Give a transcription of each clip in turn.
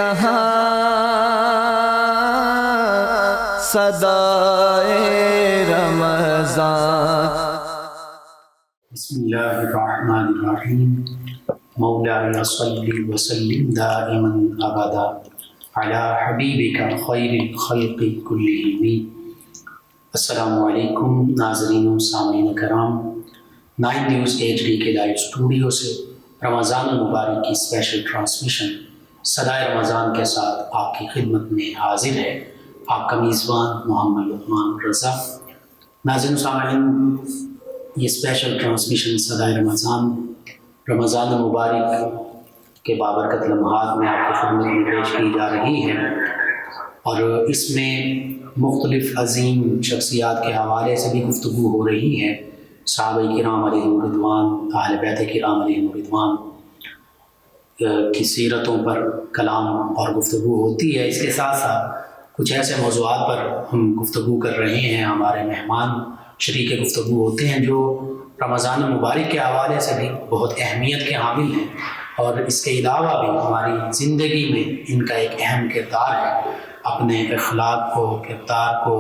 جہاں صدائے رمضان۔ بسم اللہ الرحمن الرحیم۔ مولانا صلی وسلم دائما ابدا علی حبیبک خیر الخلق کلہم۔ السلام علیکم ناظرین و سامعین کرام، 9 نیوز HD کے لائیو اسٹوڈیو سے رمضان المبارک کی اسپیشل ٹرانسمیشن صدائے رمضان کے ساتھ آپ کی خدمت میں حاضر ہے آپ کا میزبان محمد لقمان رضا۔ ناظرین و سامعین، یہ اسپیشل ٹرانسمیشن صدائے رمضان المبارک کے بابرکت لمحات میں آپ کی خدمت میں پیش کی جا رہی ہے، اور اس میں مختلف عظیم شخصیات کے حوالے سے بھی گفتگو ہو رہی ہے۔ صحابہ کرام علیہم رضوان، اہل بیت کرام علیہم رضوان کی سیرتوں پر کلام اور گفتگو ہوتی ہے۔ اس کے ساتھ ساتھ کچھ ایسے موضوعات پر ہم گفتگو کر رہے ہیں، ہمارے مہمان شریک گفتگو ہوتے ہیں جو رمضان المبارک کے حوالے سے بھی بہت اہمیت کے حامل ہیں، اور اس کے علاوہ بھی ہماری زندگی میں ان کا ایک اہم کردار ہے۔ اپنے اخلاق کو، کردار کو،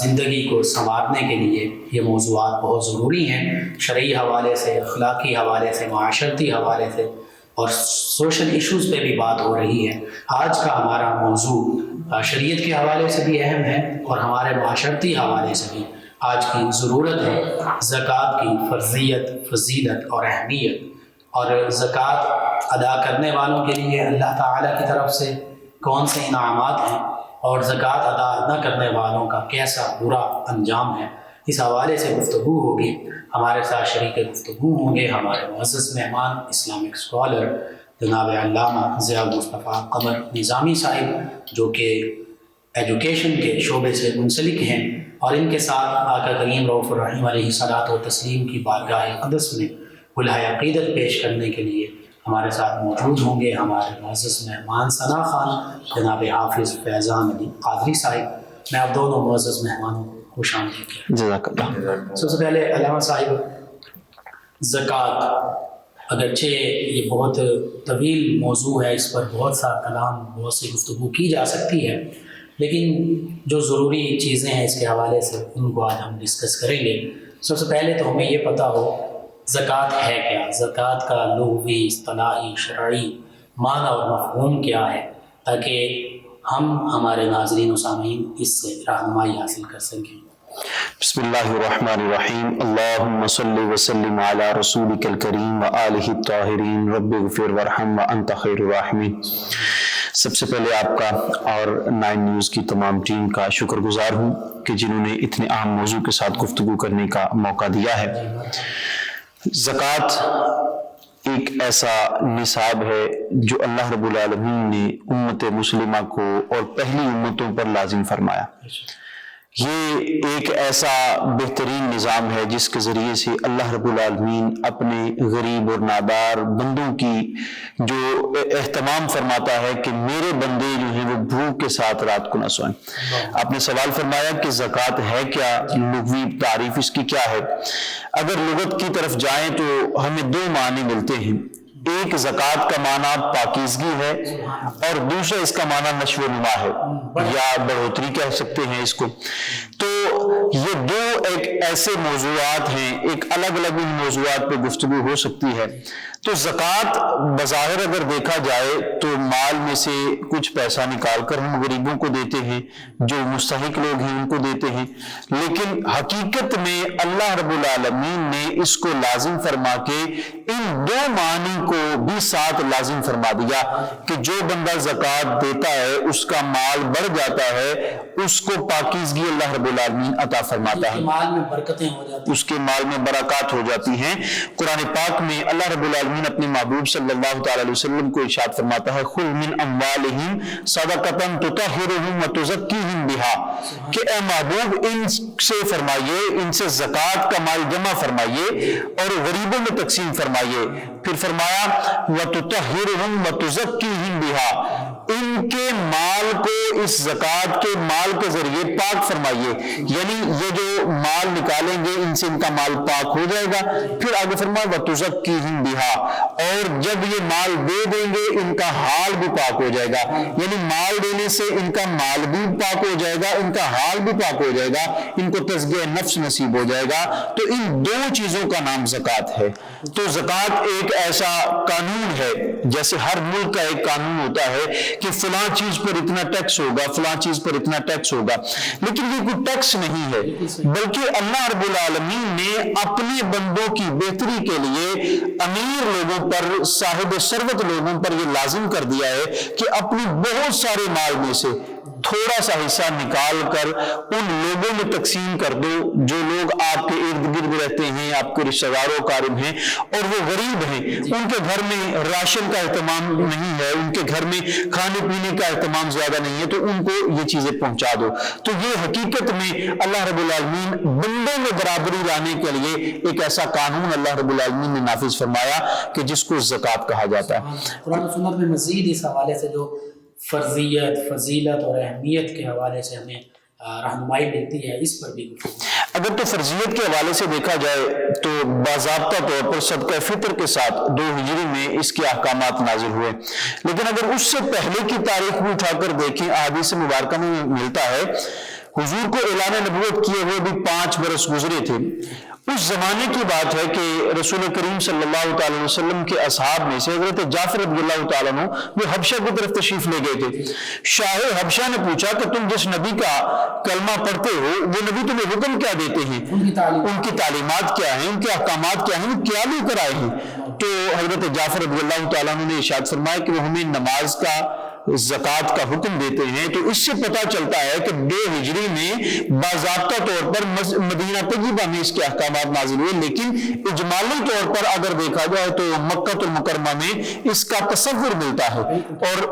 زندگی کو سنوارنے کے لیے یہ موضوعات بہت ضروری ہیں، شرعی حوالے سے، اخلاقی حوالے سے، معاشرتی حوالے سے، اور سوشل ایشوز پہ بھی بات ہو رہی ہے۔ آج کا ہمارا موضوع شریعت کے حوالے سے بھی اہم ہے اور ہمارے معاشرتی حوالے سے بھی آج کی ضرورت ہے، زکوٰۃ کی فرضیت، فضیلت اور اہمیت، اور زکوٰۃ ادا کرنے والوں کے لیے اللہ تعالیٰ کی طرف سے کون سے انعامات ہیں، اور زکوٰۃ ادا نہ کرنے والوں کا کیسا برا انجام ہے۔ اس حوالے سے گفتگو ہوگی۔ ہمارے ساتھ شریک گفتگو ہوں گے ہمارے معزز مہمان، اسلامک اسکالر جناب علامہ ضیاء المصطفیٰ قمر نظامی صاحب، جو کہ ایجوکیشن کے شعبے سے منسلک ہیں، اور ان کے ساتھ آقا کریم رؤوف الرحیم علیہ الصلاۃ والتسلیم کی بارگاہ اقدس میں الہی عقیدت پیش کرنے کے لیے ہمارے ساتھ موجود ہوں گے ہمارے معزز مہمان ثنا خان جناب حافظ فیضان علی قادری صاحب۔ میں آپ دونوں معزز مہمانوں کو خوش آمدید کہتا ہوں۔ جزاک اللہ۔ سب سے پہلے علامہ صاحب، زکوٰۃ اگرچہ یہ بہت طویل موضوع ہے، اس پر بہت سا کلام، بہت سی گفتگو کی جا سکتی ہے، لیکن جو ضروری چیزیں ہیں اس کے حوالے سے ان کو آج ہم ڈسکس کریں گے۔ سب سے پہلے تو ہمیں یہ پتہ ہو زکوٰۃ ہے کیا، زکوٰۃ کا لغوی، اصطلاحی، شرعی معنی اور مفہوم کیا ہے، تاکہ ہم ہمارے ناظرین و سامعین اس سے رہنمائی حاصل کر سکیں۔ بسم اللہ الرحمن الرحیم۔ اللہم صلی وسلم علی رسولک الکریم وآلہ الطاہرین، رب اغفر وارحم وانت خیر الراحمین۔ سب سے پہلے آپ کا اور 9 نیوز کی تمام ٹیم کا شکر گزار ہوں کہ جنہوں نے اتنے اہم موضوع کے ساتھ گفتگو کرنے کا موقع دیا ہے۔ زکوٰۃ ایک ایسا نصاب ہے جو اللہ رب العالمین نے امت مسلمہ کو اور پہلی امتوں پر لازم فرمایا۔ یہ ایک ایسا بہترین نظام ہے جس کے ذریعے سے اللہ رب العالمین اپنے غریب اور نادار بندوں کی جو اہتمام فرماتا ہے کہ میرے بندے جو ہیں وہ بھوک کے ساتھ رات کو نہ سوئیں۔ آپ نے سوال فرمایا کہ زکوٰۃ ہے کیا، لغوی تعریف اس کی کیا ہے۔ اگر لغت کی طرف جائیں تو ہمیں 2 معنی ملتے ہیں۔ ایک زکوٰۃ کا معنی پاکیزگی ہے، اور دوسرا اس کا معنی نشو و نما ہے یا بڑھوتری کہہ سکتے ہیں اس کو۔ تو یہ 2 ایک ایسے موضوعات ہیں، ایک الگ الگ ان موضوعات پہ گفتگو ہو سکتی ہے۔ تو زکوٰۃ بظاہر اگر دیکھا جائے تو مال میں سے کچھ پیسہ نکال کر ہم غریبوں کو دیتے ہیں، جو مستحق لوگ ہیں ان کو دیتے ہیں، لیکن حقیقت میں اللہ رب العالمین نے اس کو لازم فرما کے ان 2 معنی کو بھی ساتھ لازم فرما دیا کہ جو بندہ زکوٰۃ دیتا ہے اس کا مال بڑھ جاتا ہے، اس کو پاکیزگی اللہ رب العالمین عطا فرماتا ہے، مال میں برکتیں ہو جاتی ہیں، اس کے مال میں برکات ہو جاتی ہیں۔ قرآن پاک میں اللہ رب العالمین اپنے محبوب صلی اللہ تعالی علیہ وسلم کو ارشاد فرماتا ہے، خذ من اموالہم صدقۃ تطہرہم وتزکیہم بہا، کہ اے محبوب ان سے فرمائیے، ان سے زکوٰۃ کا مال جمع فرمائیے اور غریبوں میں تقسیم فرمائیے۔ پھر فرمایا وتطہرہم وتزکیہم بہا، ان کے مال کو اس زکوٰۃ کے مال کے ذریعے پاک فرمائیے، یعنی یہ جو مال نکالیں گے ان سے ان کا مال پاک ہو جائے گا۔ پھر آگے فرمایا وَتُزَكِّيهِمْ بِهَا، اور جب یہ مال دے دیں گے ان کا حال بھی پاک ہو جائے گا، یعنی مال دینے سے ان کا مال بھی پاک ہو جائے گا، ان کا حال بھی پاک ہو جائے گا، ان کو تزکیہ نفس نصیب ہو جائے گا۔ تو ان دو چیزوں کا نام زکوٰۃ ہے۔ تو زکوٰۃ ایک ایسا قانون ہے، جیسے ہر ملک کا ایک قانون ہوتا ہے کہ فلاں چیز پر اتنا ٹیکس ہوگا، فلاں چیز پر اتنا ٹیکس ہوگا، لیکن یہ کوئی ٹیکس نہیں ہے، بلکہ اللہ رب العالمین نے اپنے بندوں کی بہتری کے لیے امیر لوگوں پر، صاحب ثروت لوگوں پر یہ لازم کر دیا ہے کہ اپنی بہت سارے مال میں سے تھوڑا سا حصہ نکال کر ان لوگوں میں تقسیم کر دو جو لوگ آپ کے ارد گرد رہتے ہیں، آپ کے رشتہ دار و اقارب ہیں اور وہ غریب ہیں، ان کے گھر میں راشن کا اہتمام نہیں ہے، ان کے گھر میں کھانے پینے کا اہتمام زیادہ نہیں ہے، تو ان کو یہ چیزیں پہنچا دو۔ تو یہ حقیقت میں اللہ رب العالمین بندوں میں برابری لانے کے لیے ایک ایسا قانون اللہ رب العالمین نے نافذ فرمایا کہ جس کو زکوٰۃ کہا جاتا ہے۔ قرآن و سنت میں مزید اس حوالے سے جو فرضیت، فضیلت اور اہمیت کے حوالے سے ہمیں رہنمائی ملتی ہے، اس پر بھی اگر تو فرضیت کے حوالے سے دیکھا جائے تو باضابطہ طور پر صدقہ فطر کے ساتھ 2 ہجری میں اس کے احکامات نازل ہوئے، لیکن اگر اس سے پہلے کی تاریخ بھی اٹھا کر دیکھیں، احادیث مبارکہ میں ملتا ہے حضور کو اعلان نبوت کیے ہوئے بھی 5 برس گزرے تھے۔ اس زمانے کی بات ہے کہ رسول کریم صلی اللہ تعالی وسلم کے اصحاب میں سے حضرت جعفر رضی اللہ تعالیٰ عنہ وہ حبشہ کی طرف تشریف لے گئے تھے۔ شاہ حبشہ نے پوچھا کہ تم جس نبی کا کلمہ پڑھتے ہو وہ نبی تمہیں حکم کیا دیتے ہیں، ان کی تعلیمات کیا ہیں، ان کے احکامات کیا ہیں، کیا لے کر آئے ہیں؟ تو حضرت جعفر رضی اللہ تعالیٰ عنہ نے ارشاد فرمایا کہ وہ ہمیں نماز کا، زکوٰۃ کا حکم دیتے ہیں۔ تو اس سے پتہ چلتا ہے کہ 2 ہجری میں باضابطہ طور پر مدینہ طیبہ میں اس کے احکامات نازل ہوئے، لیکن اجمالی طور پر اگر دیکھا جائے تو مکہ المکرمہ میں اس کا تصور ملتا ہے، اور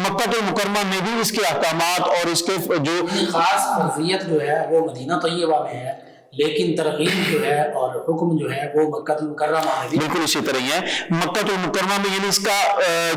مکہ المکرمہ میں بھی اس کے احکامات اور اس کے جو خاص فرضیت جو ہے وہ مدینہ طیبہ میں ہے، لیکن ترغیب جو ہے اور حکم جو ہے وہ مکہ المکرمہ میں بھی بالکل اسی طرح ہی ہے۔ مکہ المکرمہ میں یعنی اس کا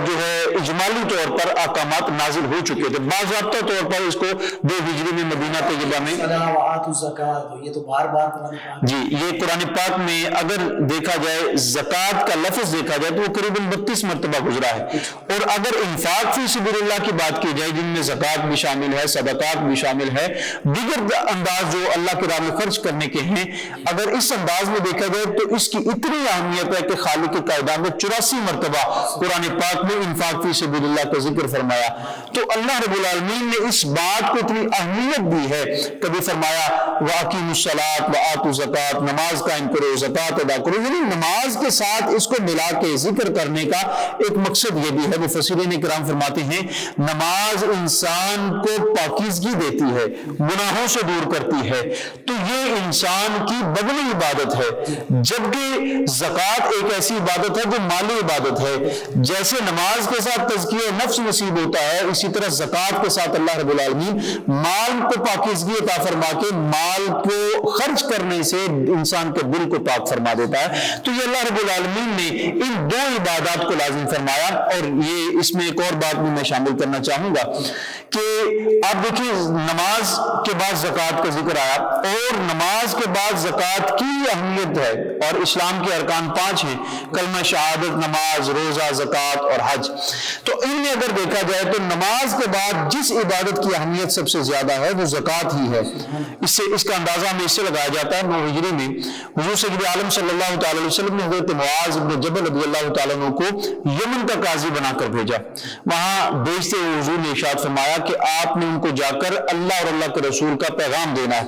جو ہے اجمالی طور پر احکامات نازل ہو چکے تھے، باضابطہ طور پر اس کو 2 ہجری میں مدینہ طیبہ میں یہ تو بار بار قرآن پاک جی، یہ قرآن پاک میں اگر دیکھا جائے زکوٰۃ کا لفظ دیکھا جائے تو وہ قریب 32 مرتبہ گزرا ہے، اور اگر انفاق فی سبیل اللہ کی بات کی جائے جن میں زکوٰۃ بھی شامل ہے، صدقات بھی شامل ہے، دیگر انداز جو اللہ کی راہ میں خرچ کرنے کے ہیں، اگر اس انداز میں دیکھا جائے تو اس کی اتنی اہمیت ہے کہ خالق کائنات نے 84 مرتبہ قرآن پاک میں انفاق فی سبیل اللہ کا ذکر فرمایا۔ تو اللہ رب العالمین نے اس بات کو اتنی اہمیت دی ہے، کبھی فرمایا وَأَقِیمُوا الصَّلَاةَ وَآتُوا الزَّکَاةَ، نماز قائم کرو، زکوٰۃ ادا کرو، یعنی نماز کے ساتھ اس کو ملا کے ذکر کرنے کا ایک مقصد یہ بھی ہے۔ مفسرین کرام فرماتے ہیں نماز انسان کو پاکیزگی دیتی ہے، گناہوں سے دور کرتی ہے، تو یہ انسان کی بدنی عبادت ہے، جبکہ زکوٰۃ ایک ایسی عبادت ہے جو مالی عبادت ہے۔ جیسے نماز کے ساتھ تزکیہ نفس نصیب ہوتا ہے، اسی طرح زکوٰۃ کے ساتھ اللہ رب العالمین مال کو پاکیزگی عطا فرما کے مال کو خرچ کرنے سے انسان کے دل کو پاک فرما دیتا ہے۔ تو یہ اللہ رب العالمین نے ان 2 عبادات کو لازم فرمایا، اور یہ اس میں ایک اور بات بھی میں شامل کرنا چاہوں گا کہ آپ دیکھیں نماز کے بعد زکوٰۃ کا ذکر آیا، اور نماز کے بعد زکوٰۃ کی اہمیت ہے، اور اسلام کے ارکان 5 ہیں، کلمہ شہادت، نماز، روزہ، زکوٰۃ اور حج۔ تو ان میں اگر دیکھا جائے تو نماز کے بعد جس عبادت کی اہمیت سب سے زیادہ ہے وہ زکوٰۃ ہی ہے۔ اس کا اندازہ ہمیں اس سے لگایا جاتا ہے 9 ہجری میں حضور سید عالم صلی اللہ تعالی علیہ وسلم نے حضرت معاذ بن جبل رضی اللہ تعالیٰ عنہ کو یمن کا قاضی بنا کر بھیجا۔ وہاں بھیجتے ہوئے حضور نے ارشاد فرمایا کہ آپ نے ان کو جا کر اللہ اور اللہ کے رسول کا پیغام دینا ہے۔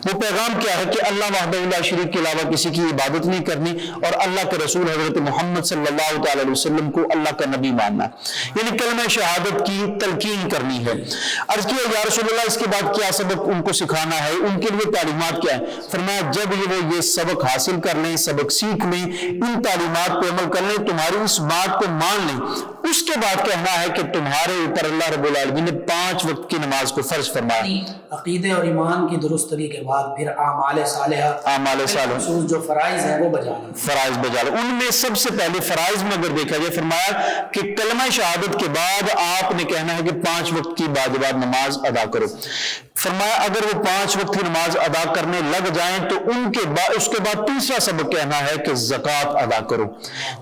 وہ پیغام کیا ہے کہ اللہ وحدہ لا شریک کے علاوہ کسی کی عبادت نہیں کرنی، اور اللہ کے رسول حضرت محمد صلی اللہ تعالی علیہ وسلم کو اللہ کا نبی ماننا، یعنی کلمہ شہادت کی تلقین کرنی ہے۔ عرض کیا یا رسول اللہ اس کے بعد کیا سبق ان کو سکھانا ہے، ان کے لیے تعلیمات کیا ہے؟ فرمایا جب وہ یہ سبق حاصل کر لیں، سبق سیکھ لیں، ان تعلیمات پہ عمل کر لیں، تمہاری اس بات کو مان لیں، اس کے بعد کہنا ہے کہ تمہارے اوپر اللہ رب العالمین نے 5 وقت کی نماز کو فرض فرمایا۔ عقیدے اور ایمان کی درستگی کے بعد پھر اعمال صالحہ خصوص جو فرائض ہیں وہ بجا لیں. فرائض بجا لیں. ان میں سب سے پہلے فرائض میں اگر دیکھا جائے فرمایا کہ کلمہ شہادت کے بعد آپ نے کہنا ہے کہ 5 وقت کی باجبات نماز ادا کرو. فرمایا اگر وہ 5 وقت کی نماز ادا کرنے لگ جائیں تو اس کے بعد تیسرا سبق کہنا ہے کہ زکوٰۃ ادا کرو.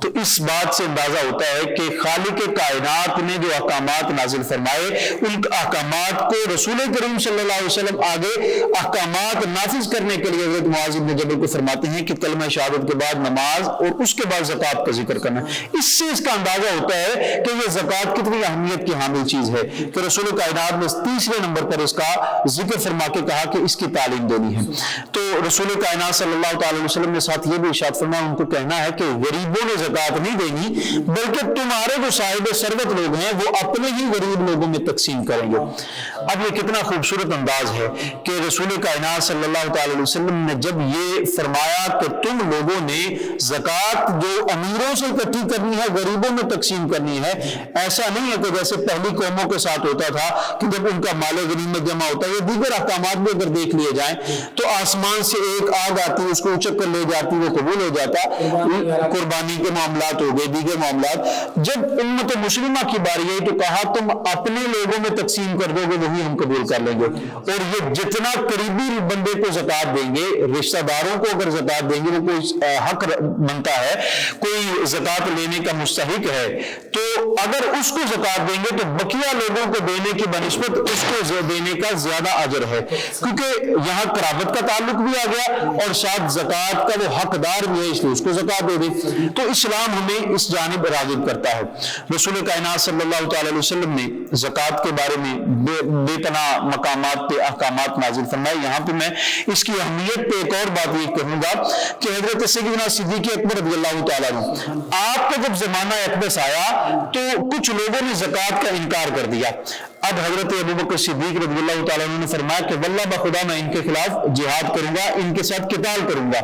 تو اس بات سے اندازہ ہوتا ہے کہ خالق کائنات نے جو احکامات نازل فرمائے ان احکامات کو رسول کریم صلی اللہ علیہ وسلم آگے احکامات نافذ کرنے کے لیے حضرت معاذ بن جبل کو فرماتے ہیں کہ کلمہ شہادت کے بعد نماز اور اس کے بعد زکوٰۃ کا ذکر کرنا. اس سے اس کا اندازہ ہوتا ہے کہ یہ زکوٰۃ کتنی اہمیت کی حامل چیز ہے کہ رسول کائنات نے تیسرے نمبر پر اس کا ذکر فرما کے کہا کہ اس کی تعلیم دینی ہے. تو رسول کائنات صلی اللہ تعالی وسلم نے ساتھ یہ بھی ارشاد فرمایا ان کو کہنا ہے کہ غریبوں نے زکوٰۃ نہیں دینی بلکہ تمہارے جو صاحب ثروت لوگ ہیں وہ اپنے ہی غریب لوگوں میں تقسیم کریں گے. اب یہ کتنا خوبصورت انداز ہے کہ رسول کائنات صلی اللہ تعالی وسلم نے جب یہ فرمایا کہ تم لوگوں نے زکوٰۃ جو امیروں سے اکٹھی کرنی ہے غریبوں میں تقسیم کرنی ہے. ایسا نہیں ہے کہ جیسے پہلی قوموں کے ساتھ ہوتا تھا کہ جب ان کا مال غنیمت جمع ہوتا ہے یا دیگر احکامات بھی اگر دیکھ لیے جائیں تو آسمان سے ایک آگ آتی اس کو اچک کر لے جاتی وہ قبول ہو جاتا. قربانی کے معاملات ہو گئے دیگر معاملات. جب امت مسلمہ کی باری آئی تو کہا تم اپنے لوگوں میں تقسیم کر دو گے وہی ہم قبول کر لیں گے. اور یہ جتنا قریبی بندے کو زکوٰۃ دیں گے رشتہ داروں کو اگر زکوٰۃ دیں گے وہ کوئی حق بنتا ہے کوئی زکوٰۃ لینے کا مستحق ہے تو اگر اس کو زکوٰۃ دیں گے تو بقیہ لوگوں کو دینے کی بنسبت اس کو دینے کا زیادہ اجر ہے کیونکہ یہاں قرابت کا تعلق بھی آ گیا اور ساتھ زکوٰۃ کا وہ حقدار بھی ہے اس لیے اس کو زکوٰۃ دے دے. تو اسلام ہمیں اس جانب راغب کرتا ہے. رسول کائنات صلی اللہ تعالی علیہ وسلم نے زکوٰۃ کے بارے میں بے پناہ مقامات پہ احکامات نازل فرمائے. یہاں پہ میں اس کی اہمیت پہ ایک اور بات یہ کہوں گا کہ حضرت سیدنا صدیق اکبر رضی اللہ تعالیٰ عنہ آپ کا جب زمانہ اقدس آیا تو کچھ لوگوں نے زکوٰۃ کا انکار کر دیا. اب حضرت ابوبکر صدیق رضی اللہ تعالیٰ عنہ نے فرمایا کہ واللہ بخدا میں ان کے خلاف جہاد کروں گا ان کے ساتھ قتال کروں گا.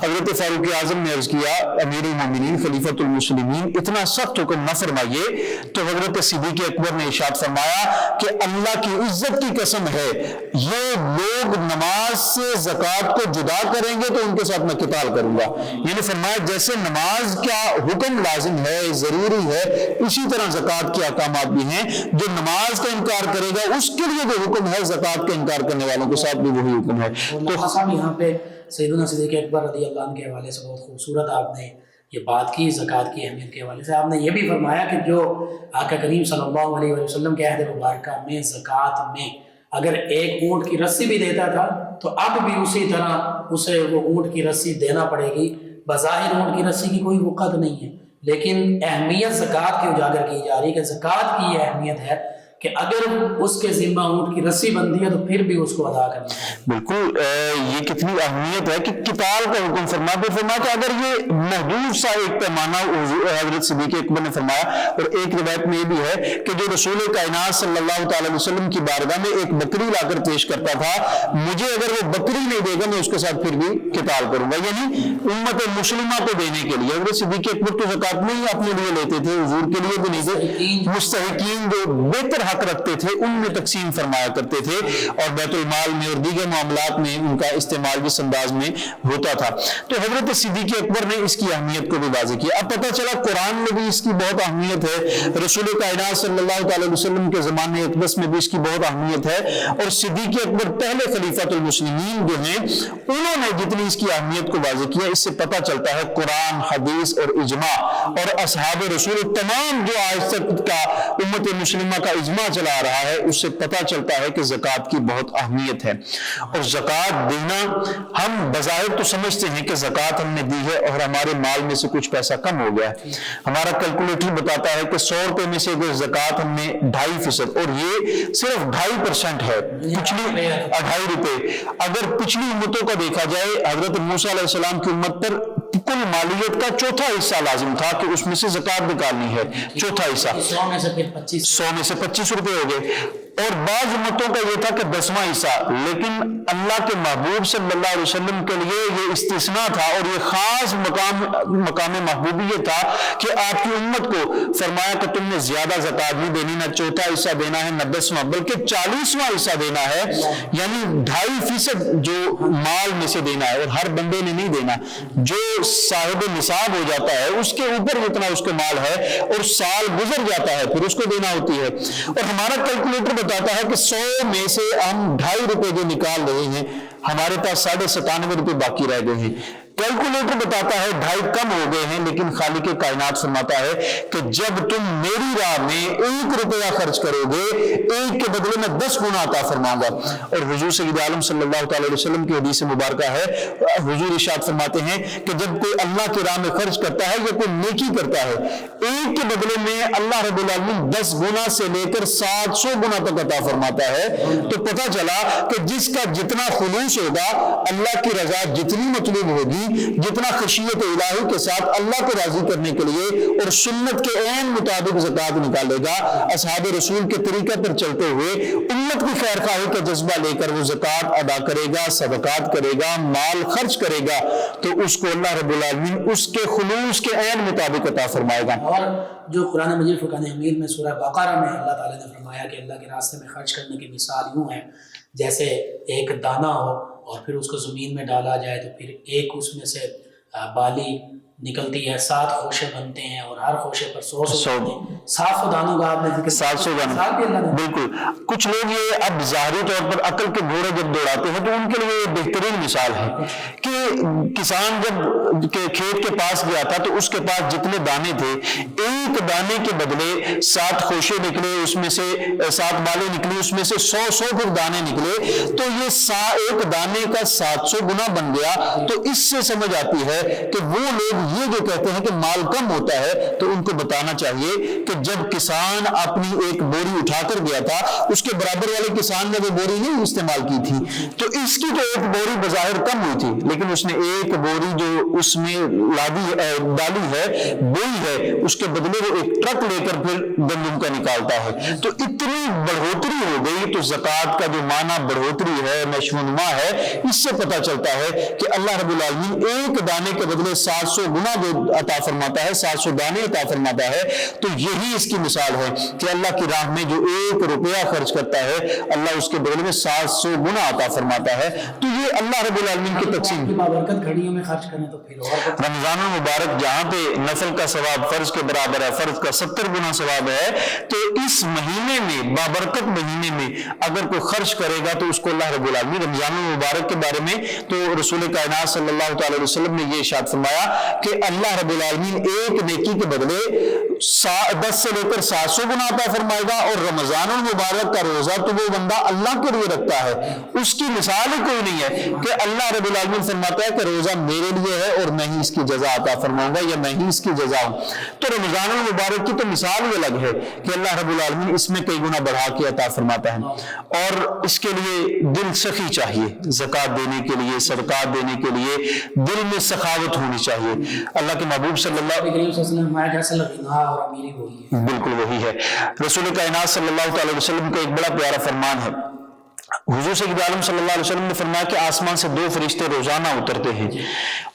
حضرت فاروق اعظم نے عرض کیا امیر المومنین خلیفۃ المسلمین اتنا سخت حکم نہ فرمائیے. تو حضرت صدیق اکبر نے ارشاد فرمایا کہ اللہ کی عزت کی قسم ہے یہ لوگ نماز سے زکوٰۃ کو جدا کریں گے تو ان کے ساتھ میں قتال کروں گا. یعنی فرمایا جیسے نماز کا حکم لازم ہے ضروری ہے اسی طرح زکوٰۃ کے احکامات بھی ہیں. جو نماز انکار کرے گا اس کے لیے جو حکم ہے زکوٰۃ کا انکار کرنے والوں کے ساتھ بھی وہی حکم ہے. تو صاحب یہاں پہ سیدنا صدیق اکبر رضی اللہ عنہ کے حوالے سے بہت خوبصورت آپ نے یہ بات کی زکوٰۃ کی اہمیت کے حوالے سے. آپ نے یہ بھی فرمایا کہ جو آقا کریم صلی اللہ علیہ وسلم کے عہد مبارکہ میں زکوٰۃ میں اگر ایک اونٹ کی رسی بھی دیتا تھا تو اب بھی اسی طرح اسے وہ اونٹ کی رسی دینا پڑے گی. بظاہر اونٹ کی رسی کی کوئی وقت نہیں ہے لیکن اہمیت زکوٰۃ کی اجاگر کی جا رہی ہے کہ زکوٰۃ کی یہ اہمیت ہے کہ اگر اس کے ذمہ اونٹ کی رسی بندی ہے تو پھر بھی اس کو ادا کرنا ہے. بالکل یہ کتنی اہمیت ہے کہ قتال کا حکم فرمایا کہ اگر یہ محدود سا ایک پیمانہ حضرت صدیق اکبر نے فرمایا. اور ایک روایت میں یہ بھی ہے کہ جو رسول کائنات صلی اللہ تعالی علیہ وسلم کی بارگاہ میں ایک بکری لا کر پیش کرتا تھا مجھے اگر وہ بکری نہیں دے گا میں اس کے ساتھ پھر بھی قتال کروں گا. یعنی امت مسلمہ کو دینے کے لیے حضرت صدیق اکبر تو زکوٰۃ نہیں اپنے لیے لیتے تھے حضور کے لیے بھی نہیں تھے. مستحقین جو بہتر حق رکھتے تھے ان میں تقسیم فرمایا کرتے تھے اور بیت المال میں اور دیگر معاملات میں ان کا استعمال جس انداز میں ہوتا تھا. تو حضرت صدیق اکبر نے اس کی اہمیت کو بھی واضح کیا. اب پتہ چلا قرآن میں بھی اس کی بہت اہمیت ہے. رسول کائنات صلی اللہ تعالی وسلم کے زمانے اقدس میں بھی اس کی بہت اہمیت ہے. اور صدیق اکبر پہلے خلیفۃ المسلمین جو ہیں انہوں نے جتنی اس کی اہمیت کو واضح کیا اس سے پتہ چلتا ہے قرآن حدیث اور اجماع اور اصحاب رسول تمام جو آج تک کا امت مسلمہ کا اجماع چلا آ رہا ہے اس سے پتہ چلتا ہے کہ زکوٰۃ کی بہت اہمیت ہے. اور زکوٰۃ دینا ہم بظاہر تو سمجھتے ہیں کہ زکوٰۃ ہم نے دی ہے اور ہمارے مال میں سے کچھ پیسہ کم ہو گیا ہے. ہمارا کیلکولیٹر بتاتا ہے کہ 100 روپے میں سے زکوٰۃ ہم نے 2.5% اور یہ صرف 2.5% ہے پچھلی 2.5 روپے. اگر پچھلی امتوں کا دیکھا جائے حضرت موسیٰ علیہ السلام کی امت پر کل مالیت کا چوتھا حصہ لازم تھا کہ اس میں سے زکوٰۃ نکالنی ہے. چوتھا حصہ 100 میں سے 25 روپے ہو گئے. اور بعض امتوں کا یہ تھا کہ 10واں حصہ، لیکن اللہ کے محبوب صلی اللہ علیہ وسلم کے لیے یہ استثناء تھا اور یہ خاص مقام محبوبیت تھا کہ آپ کی امت کو فرمایا کہ تم نے زیادہ زکوٰۃ نہیں دینی، نہ چوتھا حصہ دینا ہے، نہ 10واں، بلکہ 40واں حصہ دینا ہے، یعنی 2.5% جو مال میں سے دینا ہے، اور ہر بندے نے نہیں دینا، جو صاحب نصاب ہو جاتا ہے اس کے اوپر جتنا اس کے مال ہے اور سال گزر جاتا ہے پھر اس کو دینا ہوتی ہے۔ اور ہمارا کیلکولیٹر بتاتا ہے کہ 100 میں سے ہم 2.5 روپے جو نکال رہے ہیں، ہمارے پاس 97.5 روپے باقی رہ گئے ہیں۔ کیلکولیٹر بتاتا ہے 2.5 کم ہو گئے ہیں، لیکن خالق کائنات فرماتا ہے کہ جب تم میری راہ میں 1 روپیہ خرچ کرو گے، 1 کے بدلے میں 10 گنا عطا فرماؤں گا۔ اور حضور سید عالم صلی اللہ تعالی علیہ وسلم کی حدیث مبارکہ ہے، حضور ارشاد فرماتے ہیں کہ جب کوئی اللہ کی راہ میں خرچ کرتا ہے یا کوئی نیکی کرتا ہے، 1 کے بدلے میں اللہ رب العالمین 10 گنا سے لے کر 700 گنا تک عطا فرماتا ہے۔ تو پتہ چلا کہ جس کا جتنا خلوص ہوگا، اللہ کی رضا جتنی مطلوب ہوگی، جتنا خشیت الہی کے ساتھ اللہ کو راضی کرنے کے لیے اور سنت کے عین مطابق زکوٰۃ نکالے گا، اصحاب رسول کے طریقے پر چلتے ہوئے امت کی خیر خواہی کا جذبہ لے کر وہ زکوٰۃ ادا کرے گا، صدقات کرے گا، مال خرچ کرے گا، تو اس کو اللہ رب العالمین اس کے خلوص کے عین مطابق عطا فرمائے گا۔ اور جو قرآن مجید فرقان حمید میں سورہ بقرہ میں اللہ تعالیٰ نے فرمایا کہ اللہ کے راستے میں خرچ کرنے کی مثال یوں ہے جیسے ایک دانہ ہو اور پھر اس کو زمین میں ڈالا جائے تو پھر ایک اس میں سے بالی نکلتی ہے، 7 خوشے بنتے ہیں اور ہر خوشے پر 100 700 دانوں کا آپ نے ذکر 700 دانوں، بالکل۔ کچھ لوگ یہ اب ظاہری طور پر عقل کے گھوڑے جب دوڑاتے ہیں تو ان کے لیے یہ بہترین مثال ہے کہ کسان جب کھیت کے پاس گیا تھا تو اس کے پاس جتنے دانے تھے، 1 دانے کے بدلے 7 خوشے نکلے، اس میں سے 7 بالیں نکلی، اس میں سے 100 پھر دانے نکلے، تو یہ 1 دانے کا 700 گنا بن گیا۔ تو اس سے سمجھ آتی ہے کہ وہ لوگ یہ جو کہتے ہیں کہ مال کم ہوتا ہے، تو ان کو بتانا چاہیے کہ جب کسان اپنی ایک بوری اٹھا کر گیا تھا، اس کے برابر والے کسان نے وہ بوری نہیں استعمال کی تھی، تو اس کی تو ایک بوری بظاہر کم ہوئی تھی، لیکن اس نے ایک بوری جو اس میں ڈالی ہے، بوئی ہے، اس کے بدلے وہ ایک ٹرک لے کر پھر گندم کا نکالتا ہے۔ تو اتنی بڑھوتری ہو گئی، تو زکوٰۃ کا جو معنی بڑھوتری ہے، نشو و نما ہے، اس سے پتہ چلتا ہے کہ اللہ رب العالمین 1 دانے کے بدلے 700 گنا جو عطا فرماتا ہے، 700 دانے عطا فرماتا ہے۔ تو یہی اس کی مثال ہے کہ اللہ کی راہ میں جو 1 روپیہ خرچ کرتا ہے، اللہ اس کے بدلے میں 700 گنا عطا فرماتا ہے۔ تو یہ اللہ رب العالمین کی تقسیم ہے۔ بابرکت گھڑیوں میں خرچ کریں تو پھر اور رمضان المبارک جہاں پہ نفل کا ثواب فرض کے برابر ہے، فرض کا 70 گنا ثواب ہے، تو اس مہینے میں، بابرکت مہینے میں اگر کوئی خرچ کرے گا تو اس کو اللہ رب العالمین، رمضان المبارک کے بارے میں تو رسول کائنات صلی اللہ تعالی علیہ وسلم نے یہ ارشاد فرمایا کہ اللہ رب العالمین ایک نیکی کے بدلے 10 سے لے کر 700 گنا عطا فرمائے گا۔ اور رمضان المبارک کا روزہ تو وہ بندہ اللہ کے لیے رکھتا ہے، اس کی مثال ہی کوئی نہیں ہے کہ اللہ رب العالمین فرماتا ہے کہ روزہ میرے لیے ہے اور میں ہی اس کی جزا عطا فرماؤں گا، یا میں ہی اس کی جزا ہوں۔ تو رمضان المبارک کی تو مثال ہی الگ ہے کہ اللہ رب العالمین اس میں کئی گنا بڑھا کے عطا فرماتا ہے، اور اس کے لیے دل سخی چاہیے، زکوٰۃ دینے کے لیے، صدقات دینے کے لیے دل میں سخاوت ہونی چاہیے۔ اللہ کے محبوب صلی اللہ علیہ وسلم اور امیری وہی ہے، بالکل وہی ہے۔ رسول کائنات صلی اللہ تعالی وسلم کا ایک بڑا پیارا فرمان ہے، حضور سید عالم صلی اللہ علیہ وسلم نے فرمایا کہ آسمان سے 2 فرشتے روزانہ اترتے ہیں،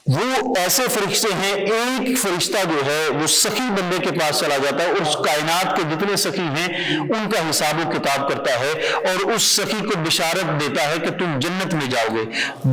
وہ ایسے فرشتے ہیں، ایک فرشتہ جو ہے وہ سخی بندے کے پاس چلا جاتا ہے اور اس کائنات کے جتنے سخی ہیں ان کا حساب و کتاب کرتا ہے اور اس سخی کو بشارت دیتا ہے کہ تم جنت میں جاؤ گے۔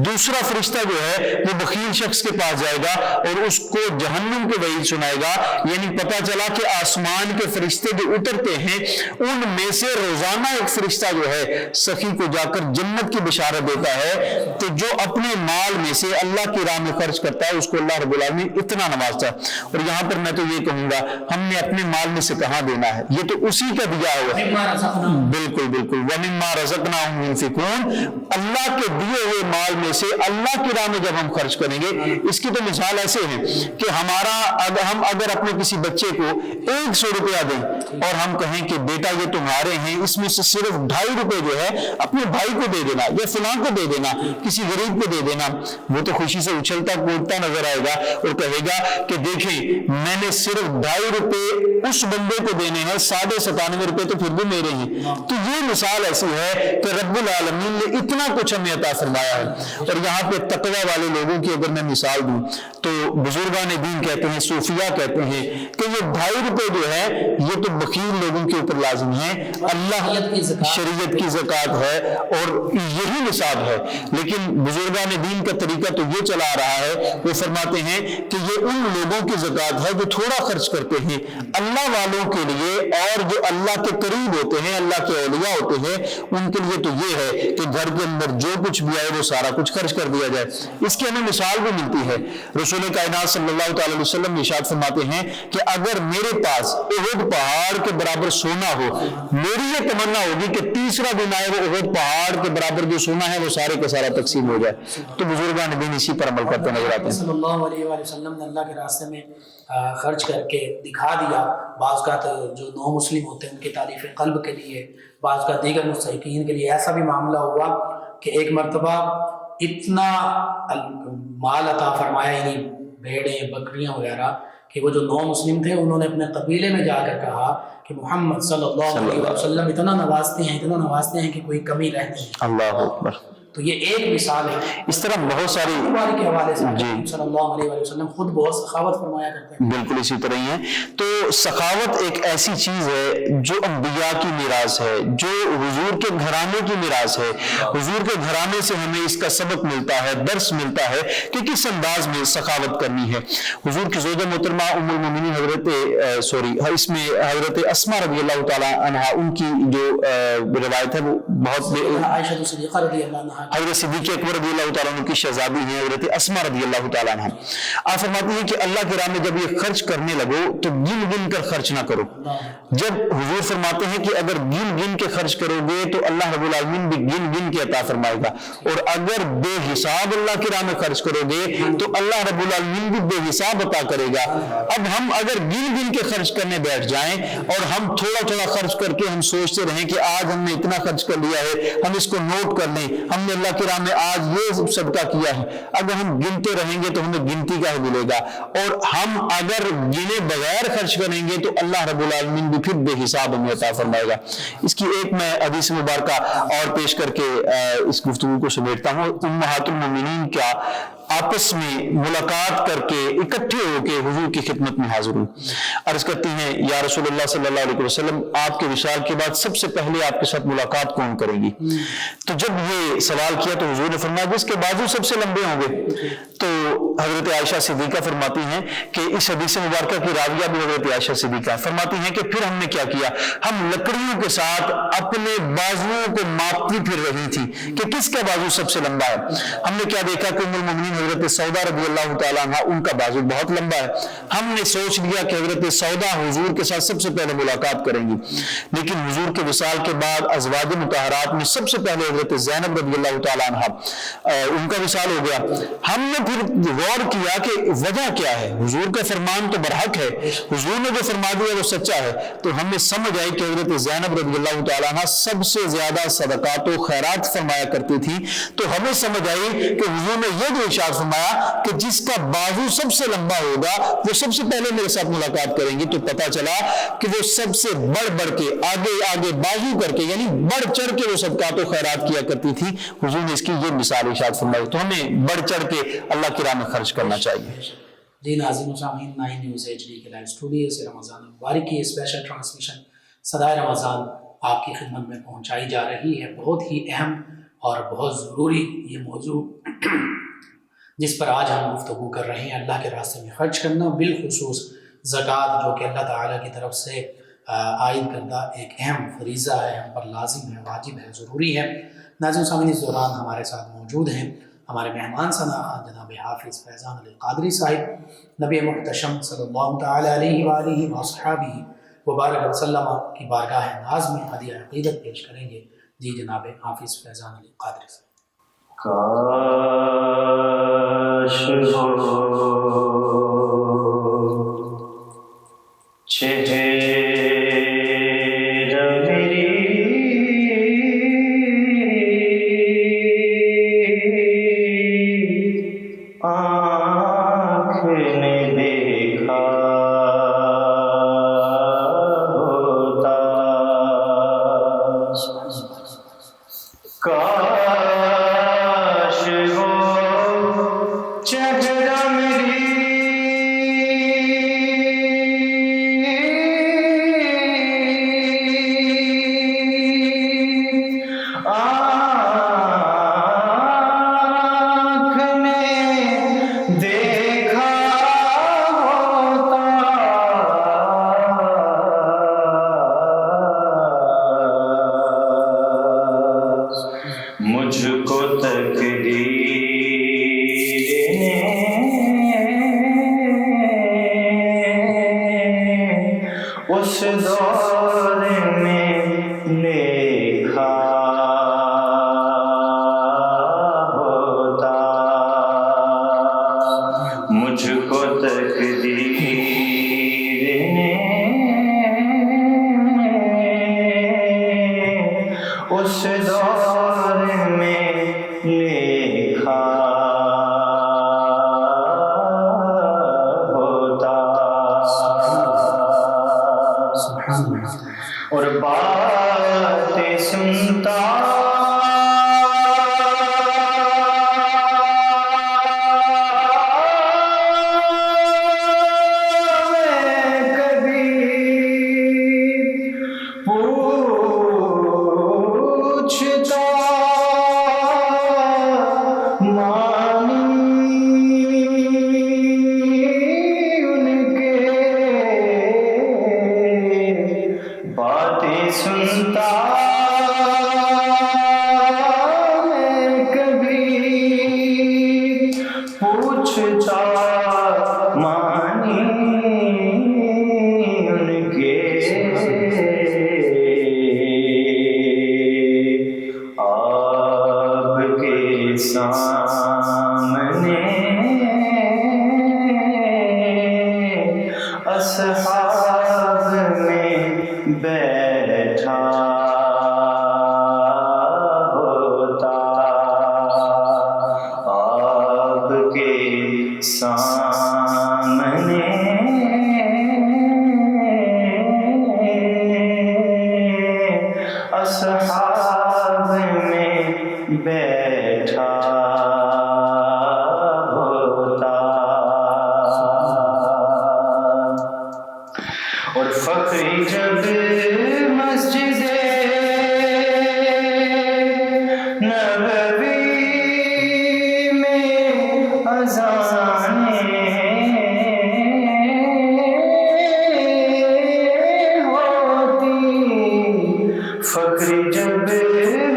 دوسرا فرشتہ جو ہے وہ بخیل شخص کے پاس جائے گا اور اس کو جہنم کے وعید سنائے گا۔ یعنی پتہ چلا کہ آسمان کے فرشتے جو اترتے ہیں ان میں سے روزانہ ایک فرشتہ جو ہے سخی کو جا کر جنت کی بشارت دیتا ہے۔ تو جو اپنے مال میں سے اللہ کی راہ میں خرچ کرتا ہے اس کو اللہ رب العالمین اتنا نوازتا ہے۔ اور یہاں پر میں تو یہ کہوں گا ہم نے اپنے مال میں سے کہاں دینا ہے، یہ تو اسی کا دیا ہوا ہے، بالکل بالکل، وَمِمَّا رَزَقْنَاهُمْ يُنْفِقُونَ، اللہ کے دیے ہوئے مال میں سے اللہ کی راہ میں جب ہم خرچ کریں گے، اس کی تو مثال ایسے ہے کہ ہم اگر اپنے کسی بچے کو 100 روپیہ دیں اور ہم کہیں کہ بیٹا یہ تمہارے ہیں، اس میں سے صرف 2.5 روپے جو ہے اپنے بھائی کو دے دینا یا فلاں کو دے دینا, کسی غریب کو دے دینا, وہ تو خوشی سے اچھلتا کودتا نظر آئے گا اور کہے گا کہ دیکھیں میں نے صرف 2.5 روپے اس بندے کو دینے ہیں, 97.5 روپے تو پھر بھی میرے ہیں. تو یہ مثال ایسی ہے کہ رب العالمین نے اتنا کچھ ہمیں عطا فرمایا ہے. اور یہاں پہ تقوی والے لوگوں کی اگر میں مثال دوں تو بزرگان دین کہتے ہیں, صوفیاء کہتے ہیں کہ یہ 2.5 روپے جو ہے یہ تو بخیل لوگوں کے اوپر لازم ہے, اللہ شریعت کی زکوٰۃ ہے اور یہی نصاب ہے. لیکن بزرگان دین کا طریقہ تو یہ چلا رہا ہے, وہ فرماتے ہیں کہ یہ ان لوگوں کی زکوٰۃ ہے جو تھوڑا خرچ کرتے ہیں اللہ والوں کے لیے, اور جو اللہ کے قریب ہوتے ہیں, اللہ کے اولیاء ہوتے ہیں, ان کے لیے تو یہ ہے کہ گھر کے اندر جو کچھ بھی آئے وہ سارا کچھ خرچ کر دیا جائے. اس کی ہمیں مثال بھی ملتی ہے. رسول کائنات صلی اللہ تعالی علیہ وسلم ارشاد فرماتے ہیں کہ اگر میرے پاس احد پہاڑ کے برابر سونا ہو, میری یہ تمنا ہوگی کہ تیسرا دن آئے وہ احد پہاڑ کے برابر جو سونا ہے وہ سارے کا سارا تقسیم ہو جائے. تو بزرگان دین اسی پر عمل کرتے نظر آتے ہیں. صلی اللہ علیہ وآلہ وسلم نے اللہ کے راستے میں خرچ کر کے دکھا دیا. بعض کا جو نو مسلم ہوتے ہیں ان کی تعریف قلب کے لیے, بعض کا دیگر مستحقین کے لیے. ایسا بھی معاملہ ہوا کہ ایک مرتبہ اتنا مال عطا فرمایا, یعنی بھیڑیں بکریاں وغیرہ, کہ وہ جو نو مسلم تھے انہوں نے اپنے قبیلے میں جا کر کہا کہ محمد صلی اللہ علیہ وسلم اتنا نوازتے ہیں کہ کوئی کمی رہتی ہے. اللہ اکبر. تو یہ ایک مثال ہے. اس طرح بہت ساری کے حوالے سے صلی اللہ علیہ وسلم خود بہت سخاوت فرمایا کرتے ہیں. بالکل اسی طرح ہی ہے. تو سخاوت ایک ایسی چیز ہے جو انبیاء کی میراث ہے, جو حضور کے گھرانے کی میراث ہے. حضور کے گھرانے سے ہمیں اس کا سبق ملتا ہے, درس ملتا ہے کہ کس انداز میں سخاوت کرنی ہے. حضور کی زوجہ محترمہ ام المومنین اس میں حضرت اسماء رضی اللہ تعالی عنہا, ان کی جو روایت ہے وہ بہت عائشہ صدیقہ رضی اللہ عنہا, حضرت صدیق اکبر رضی اللہ تعالیٰ عنہ کی شہزادی ہیں حضرت اسماء رضی اللہ تعالیٰ عنہ. آپ فرماتی ہیں کہ اللہ کی راہ میں جب یہ خرچ کرنے لگو تو گن گن کر خرچ نہ کرو. جب حضور فرماتے ہیں کہ اگر گن گن کے خرچ کرو گے تو اللہ رب العالمین بھی گن گن کے عطا فرمائے گا, اور اگر بے حساب اللہ کی راہ میں خرچ کرو گے تو اللہ رب العالمین بھی بے حساب عطا کرے گا. اب ہم اگر گن گن کے خرچ کرنے بیٹھ جائیں اور ہم تھوڑا تھوڑا خرچ کر کے ہم سوچتے رہیں کہ آج ہم نے اتنا خرچ کر لیا ہے, ہم اس کو نوٹ کر لیں, ہم نے اللہ کی راہ میں آج یہ صدقہ کیا ہے, اگر ہم گنتے رہیں گے تو ہمیں گنتی کا ہی ملے گا. اور ہم اگر گنے بغیر خرچ کریں گے تو اللہ رب العالمین بھی پھر بے حساب ہمیں عطا فرمائے گا. اس کی ایک میں حدیث مبارکہ اور پیش کر کے اس گفتگو کو سمیٹتا ہوں. امہات المومنین کیا آپس میں ملاقات کر کے اکٹھے ہو کے حضور کی خدمت میں حاضر ہوں. عرض کرتی ہیں یا رسول اللہ صلی اللہ علیہ وسلم, آپ کے وصال کے بعد سب سے پہلے آپ کے ساتھ ملاقات کون کرے گی؟ تو جب یہ سوال کیا تو حضور نے فرمایا جس کے بازو سب سے لمبے ہوں گے. تو حضرت عائشہ صدیقہ فرماتی ہیں کہ اس حدیث مبارکہ کی راویہ بھی حضرت عائشہ صدیقہ فرماتی ہیں کہ پھر ہم نے کیا کیا, ہم لکڑیوں کے ساتھ اپنے بازوؤں کو ماپتی پھر رہی تھی کہ کس کا بازو سب سے لمبا ہے. ہم نے کیا دیکھا کہ ام المومنین حضرت سودا رضی اللہ تعالیٰ عنہ, ان کا بازو بہت لمبا ہے. ہم نے سوچ لیا کہ حضرت سودا حضور کے ساتھ سب سے پہلے ملاقات کریں گی, لیکن حضور کے وصال کے بعد ازواج مطہرات میں سب سے پہلے حضرت زینب رضی اللہ تعالیٰ عنہ ان کا وصال ہو گیا. ہم نے پھر غور کیا کہ وجہ کیا ہے, حضور کا فرمان تو برحق ہے, حضور نے جو فرما دیا وہ سچا ہے. تو ہمیں سمجھ آئی کہ حضرت زینب رضی اللہ تعالیٰ عنہ سب سے زیادہ صدقات و خیرات فرمایا کرتی تھی. تو ہمیں سمجھ آئی کہ حضور نے یہ جو ارشاد فرمایا کہ جس کا بازو سب سے لمبا ہوگا وہ سب سے پہلے میرے ساتھ ملاقات کریں گی. تو پتا چلا کہ وہ سب سے بڑھ کے آگے آگے بازو کر کے یعنی بڑھ چڑھ کے وہ صدقات و خیرات کیا کرتی تھی. حضور نے اس کی یہ مثال ارشاد فرمائی. تو ہمیں بڑھ چڑھ کے اللہ کی راہ میں خرچ کرنا چاہیے. جی ناظرین و سامعین, 9 نیوز HD کے لائیو اسٹوڈیو سے رمضان المبارک کی اسپیشل ٹرانسمیشن صدائے رمضان آپ کی خدمت میں پہنچائی جا رہی ہے. بہت ہی اہم اور بہت ضروری یہ موضوع جس پر آج ہم گفتگو کر رہے ہیں, اللہ کے راستے میں خرچ کرنا, بالخصوص زکوٰۃ جو کہ اللہ تعالیٰ کی طرف سے عائد کردہ ایک اہم فریضہ ہے, ہم پر لازم ہے, واجب ہے, ضروری ہے. ناظرین سامعین, اس دوران ہمارے ساتھ موجود ہیں ہمارے مہمان سناء جناب حافظ فیضان علی قادری صاحب. نبی محتشم صلی اللہ تعالی علیہ وآلہ وصحبہ وبارک وسلم کی بارگاہ ناز میں ہدیہ عقیدت پیش کریں گے. جی جناب حافظ فیضان علی قادری صاحب. کاش ہو چہرہ میری اس دور میں لکھا ہوتا، مجھ کو تقدیر نے اس دور میں لکھا ہوتا، اور باتیں سنتا میں کبھی پوچھتا مانی ان کے، باتیں سنتا میں کبھی پوچھتا مانی ان کے، آپ کے سامنے اصحاب میں بیٹھا ہوتا، آپ کے سامنے اصحاب میں بیٹھا ہوتا، اور فقیر جب مسجد نبوی میں اذانیں ہوتی، فقیر جب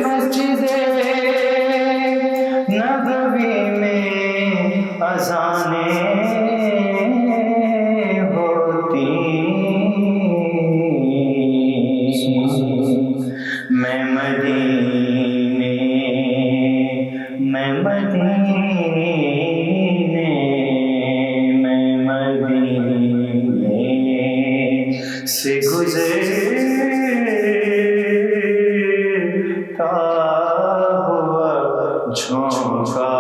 مسجد نبوی میں اذانیں ہوتی، میں مدینے میں مدینے میں مدینے سے گزرتا ہوا جھونکا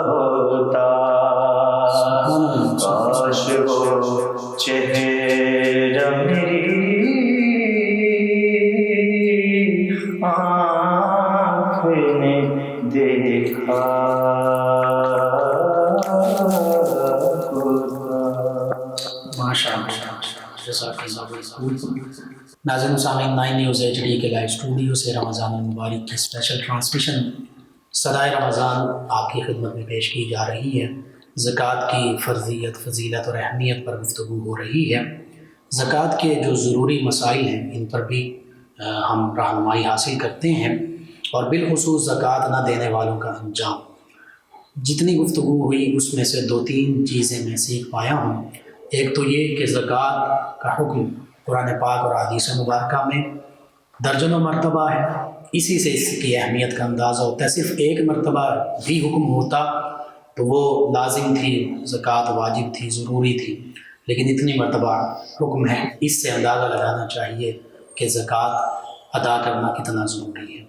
ہوتا، کاش وہ چہرہ میری آنکھ نے دیکھا ہوتا۔ ماشاء اللہ، جزاک اللہ خیر۔ ناظرین سامعین، 9 نیوز HD کے لائیو اسٹوڈیو سے رمضان المبارک کی اسپیشل ٹرانسمیشن صدائے رمضان آپ کی خدمت میں پیش کی جا رہی ہے۔ زکوٰۃ کی فرضیت، فضیلت اور اہمیت پر گفتگو ہو رہی ہے۔ زکوٰۃ کے جو ضروری مسائل ہیں ان پر بھی ہم رہنمائی حاصل کرتے ہیں، اور بالخصوص زکوٰۃ نہ دینے والوں کا انجام۔ جتنی گفتگو ہوئی اس میں سے 2-3 چیزیں میں سیکھ پایا ہوں۔ ایک تو یہ کہ زکوٰۃ کا حکم قرآن پاک اور حدیث مبارکہ میں درجنوں مرتبہ ہے، اسی سے اس کی اہمیت کا اندازہ ہوتا ہے۔ صرف ایک مرتبہ بھی حکم ہوتا تو وہ لازم تھی، زکوٰۃ واجب تھی، ضروری تھی، لیکن اتنی مرتبہ حکم ہے، اس سے اندازہ لگانا چاہیے کہ زکوٰۃ ادا کرنا کتنا ضروری ہے۔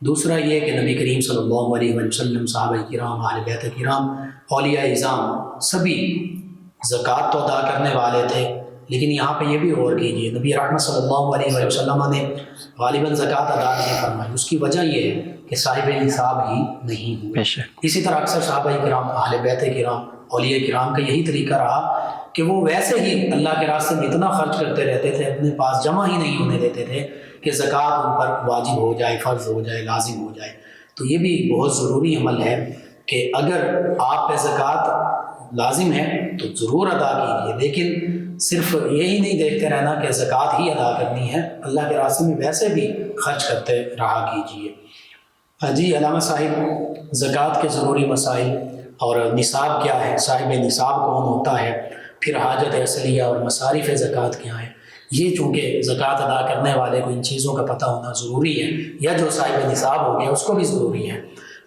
دوسرا یہ کہ نبی کریم صلی اللہ علیہ وسلم، صحابہ کرام، اہل بیت کرام، اولیاء اعظام سبھی زکوٰۃ تو ادا کرنے والے تھے، لیکن یہاں پہ یہ بھی غور کیجیے، نبی رحمت صلی اللہ علیہ وسلم نے غالباً زکوٰۃ ادا نہیں فرمائی۔ اس کی وجہ یہ ہے کہ صاحب نصاب ہی نہیں ہوئے۔ اسی طرح اکثر صحابہ کرام، اہل بیت کرام، اولیاء کرام کا یہی طریقہ رہا کہ وہ ویسے ہی اللہ کے راستے میں اتنا خرچ کرتے رہتے تھے، اپنے پاس جمع ہی نہیں ہونے دیتے تھے کہ زکوٰۃ ان پر واجب ہو جائے، فرض ہو جائے، لازم ہو جائے۔ تو یہ بھی بہت ضروری عمل ہے کہ اگر آپ پہ زکوٰۃ لازم ہے تو ضرور ادا کیجیے، لیکن صرف یہی نہیں دیکھتے رہنا کہ زکوٰۃ ہی ادا کرنی ہے، اللہ کے راستے میں ویسے بھی خرچ کرتے رہا کیجیے۔ جی علامہ صاحب، زکوٰۃ کے ضروری مسائل اور نصاب کیا ہے، صاحب نصاب کون ہوتا ہے، پھر حاجت اصلیہ اور مصارف زکوٰۃ کیا ہیں. یہ چونکہ زکوٰۃ ادا کرنے والے کو ان چیزوں کا پتہ ہونا ضروری ہے، یا جو صاحب نصاب ہو گیا اس کو بھی ضروری ہے.